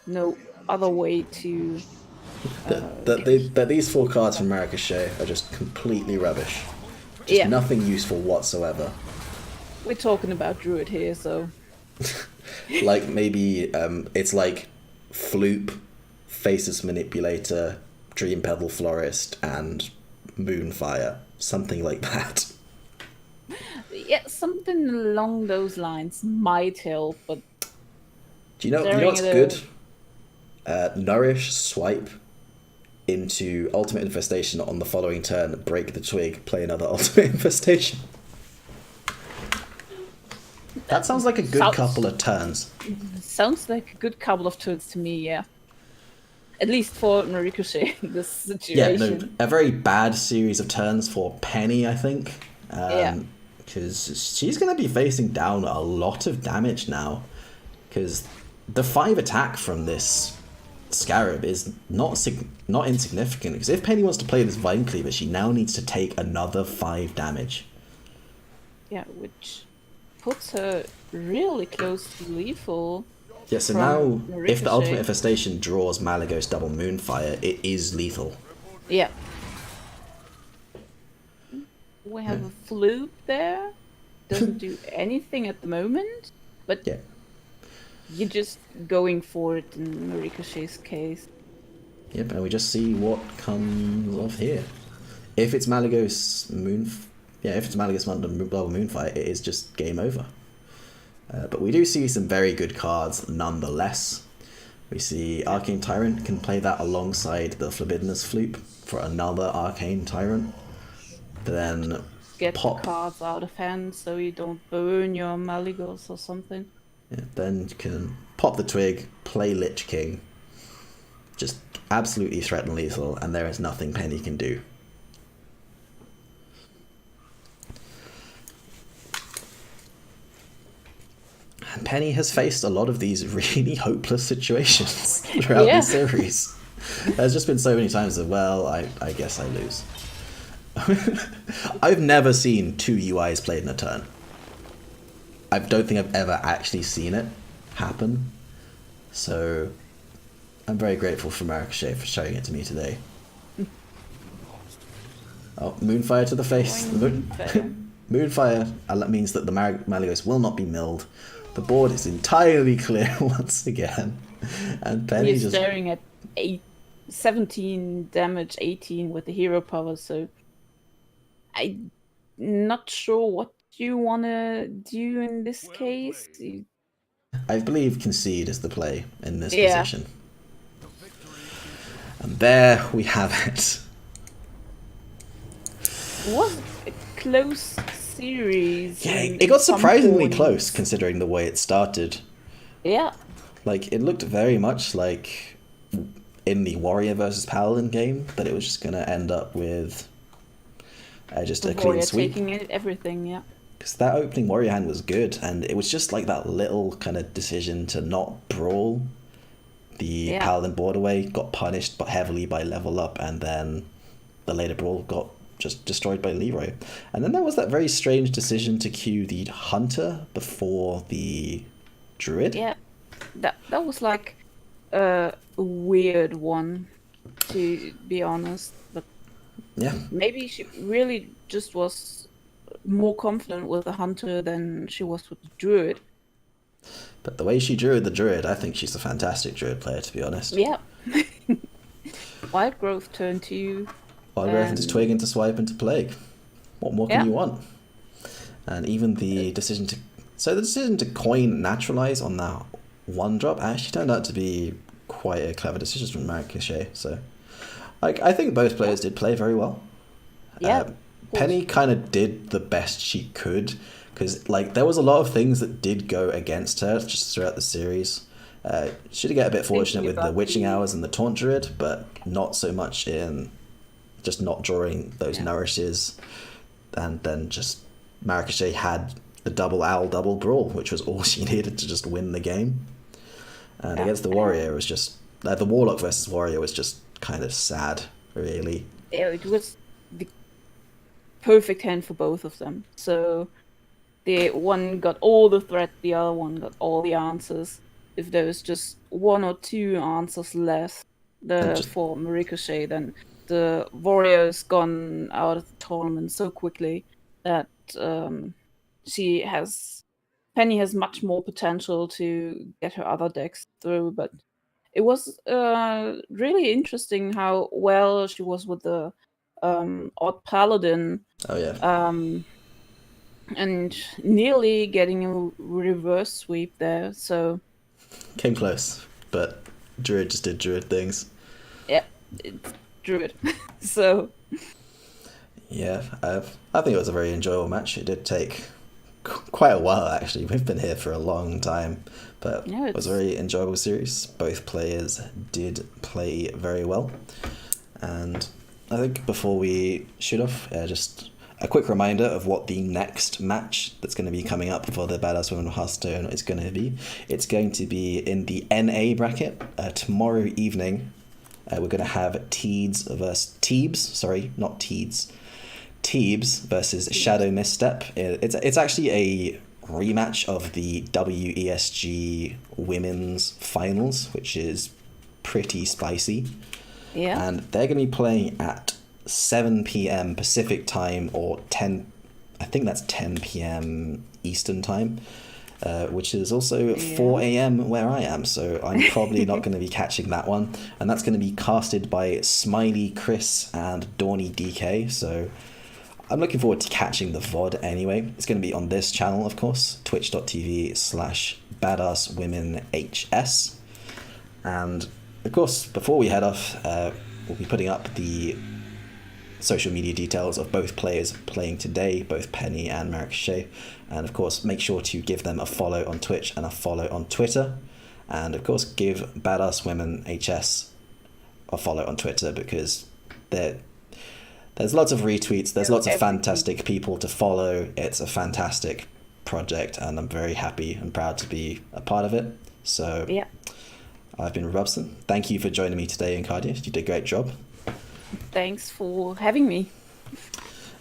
S2: no other way to
S1: that these 4 cards from Maricochet are just completely rubbish. Just nothing useful whatsoever.
S2: We're talking about Druid here, so
S1: like maybe it's like Floop, Faceless Manipulator, Dream Petal Florist, and Moonfire. Something like that.
S2: Yeah, something along those lines might help, but...
S1: Do you know what's good? Nourish, Swipe into Ultimate Infestation on the following turn, break the Twig, play another Ultimate Infestation. That sounds like a good couple of turns.
S2: Sounds like a good couple of turns to me, yeah. At least for Maricochet in this situation.
S1: Yeah, no, a very bad series of turns for Penny, I think. Because she's going to be facing down a lot of damage now. Because the 5 attack from this Scarab is not insignificant. Because if Penny wants to play this Vine Cleaver, she now needs to take another 5 damage.
S2: Yeah, which puts her really close to lethal.
S1: Yeah, so now, if the Ultimate Infestation draws Malygos double Moonfire, it is lethal.
S2: Yeah. We have a Floop there. Doesn't do anything at the moment, but you're just going for it in Maricochet's case.
S1: Yep, and we just see what comes off here. If it's Malygos double Moonfire, it is just game over. But we do see some very good cards nonetheless. We see Arcane Tyrant can play that alongside the Phlebidinous Floop for another Arcane Tyrant. Then
S2: get the cards out of hand so you don't burn your Malygos or something.
S1: Yeah, then you can pop the Twig, play Lich King, just absolutely threaten lethal, and there is nothing Penny can do. And Penny has faced a lot of these really hopeless situations throughout the series. There's just been so many times that, well, I guess I lose. I've never seen 2 UIs played in a turn. I don't think I've ever actually seen it happen. So I'm very grateful for Maricochet for showing it to me today. Oh, Moonfire to the face. Moonfire means that the Malygos will not be milled. The board is entirely clear once again. And Penny
S2: just staring at 17 damage, 18 with the hero power, so I'm not sure what you want to do in this case.
S1: I believe concede is the play in this position. And there we have it.
S2: Was a close series.
S1: Yeah, it got surprisingly close considering the way it started.
S2: Yeah.
S1: Like, it looked very much like in the Warrior versus Paladin game that it was just going to end up with just a clean sweep.
S2: Taking everything, yeah.
S1: Because that opening Warrior hand was good, and it was just like that little kind of decision to not brawl The Paladin Borderway got punished but heavily by level up, and then the later brawl got just destroyed by Leroy. And then there was that very strange decision to queue the Hunter before the Druid.
S2: Yeah, that was like a weird one, to be honest. But
S1: Yeah.
S2: maybe she really just was more confident with the Hunter than she was with the Druid.
S1: But the way she drew the Druid, I think she's a fantastic Druid player, to be honest.
S2: Yeah. Wild Growth turn 2.
S1: Wild Growth into Twig into Swipe into Plague. What more can you want? And even the decision to... So the decision to coin Naturalize on that 1-drop actually turned out to be quite a clever decision from Maricochet. So I think both players did play very well.
S2: Yeah.
S1: Penny kind of did the best she could, because like there was a lot of things that did go against her just throughout the series. She did get a bit fortunate with the Witching Hours and the Taunt Druid, but not so much in just not drawing those nourishes. And then just Maricochet had the double owl, double brawl, which was all she needed to just win the game. And against the Warrior, it was just... the Warlock versus Warrior was just kind of sad, really.
S2: Yeah, it was the perfect hand for both of them. So the one got all the threat, the other one got all the answers. If there was just 1 or 2 answers less for Maricochet, then the Warrior's gone out of the tournament so quickly that Penny has much more potential to get her other decks through. But it was really interesting how well she was with the Odd Paladin.
S1: Oh yeah.
S2: And nearly getting a reverse sweep there. So
S1: came close, but Druid just did Druid things.
S2: Yeah, it's Druid. So
S1: yeah, I think it was a very enjoyable match. It did take quite a while, actually. We've been here for a long time, but it was a very enjoyable series. Both players did play very well, and I think before we shoot off, just a quick reminder of what the next match that's going to be coming up for the Badass Women of Hearthstone is going to be. It's going to be in the NA bracket tomorrow evening. We're going to have Teebs versus Shadow Misstep. It's actually a rematch of the WESG Women's Finals, which is pretty spicy.
S2: Yeah.
S1: And they're going to be playing at 7 p.m. Pacific time, or 10 p.m. Eastern time, which is also 4 a.m. where I am, so I'm probably not going to be catching that one. And that's going to be casted by Smiley Chris and Dawny DK, so I'm looking forward to catching the VOD anyway. It's going to be on this channel, of course, twitch.tv/badasswomenhs. And of course, before we head off, we'll be putting up the social media details of both players playing today, both Penny and Maricochet. And of course, make sure to give them a follow on Twitch and a follow on Twitter. And of course, give Badass Women HS a follow on Twitter, because there's lots of retweets, there's lots of fantastic people to follow. It's a fantastic project, and I'm very happy and proud to be a part of it. So
S2: yeah,
S1: I've been Rebobson. Thank you for joining me today, Incardia. You did a great job.
S2: Thanks for having me.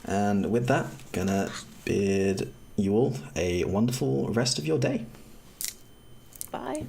S1: And with that, gonna bid you all a wonderful rest of your day.
S2: Bye.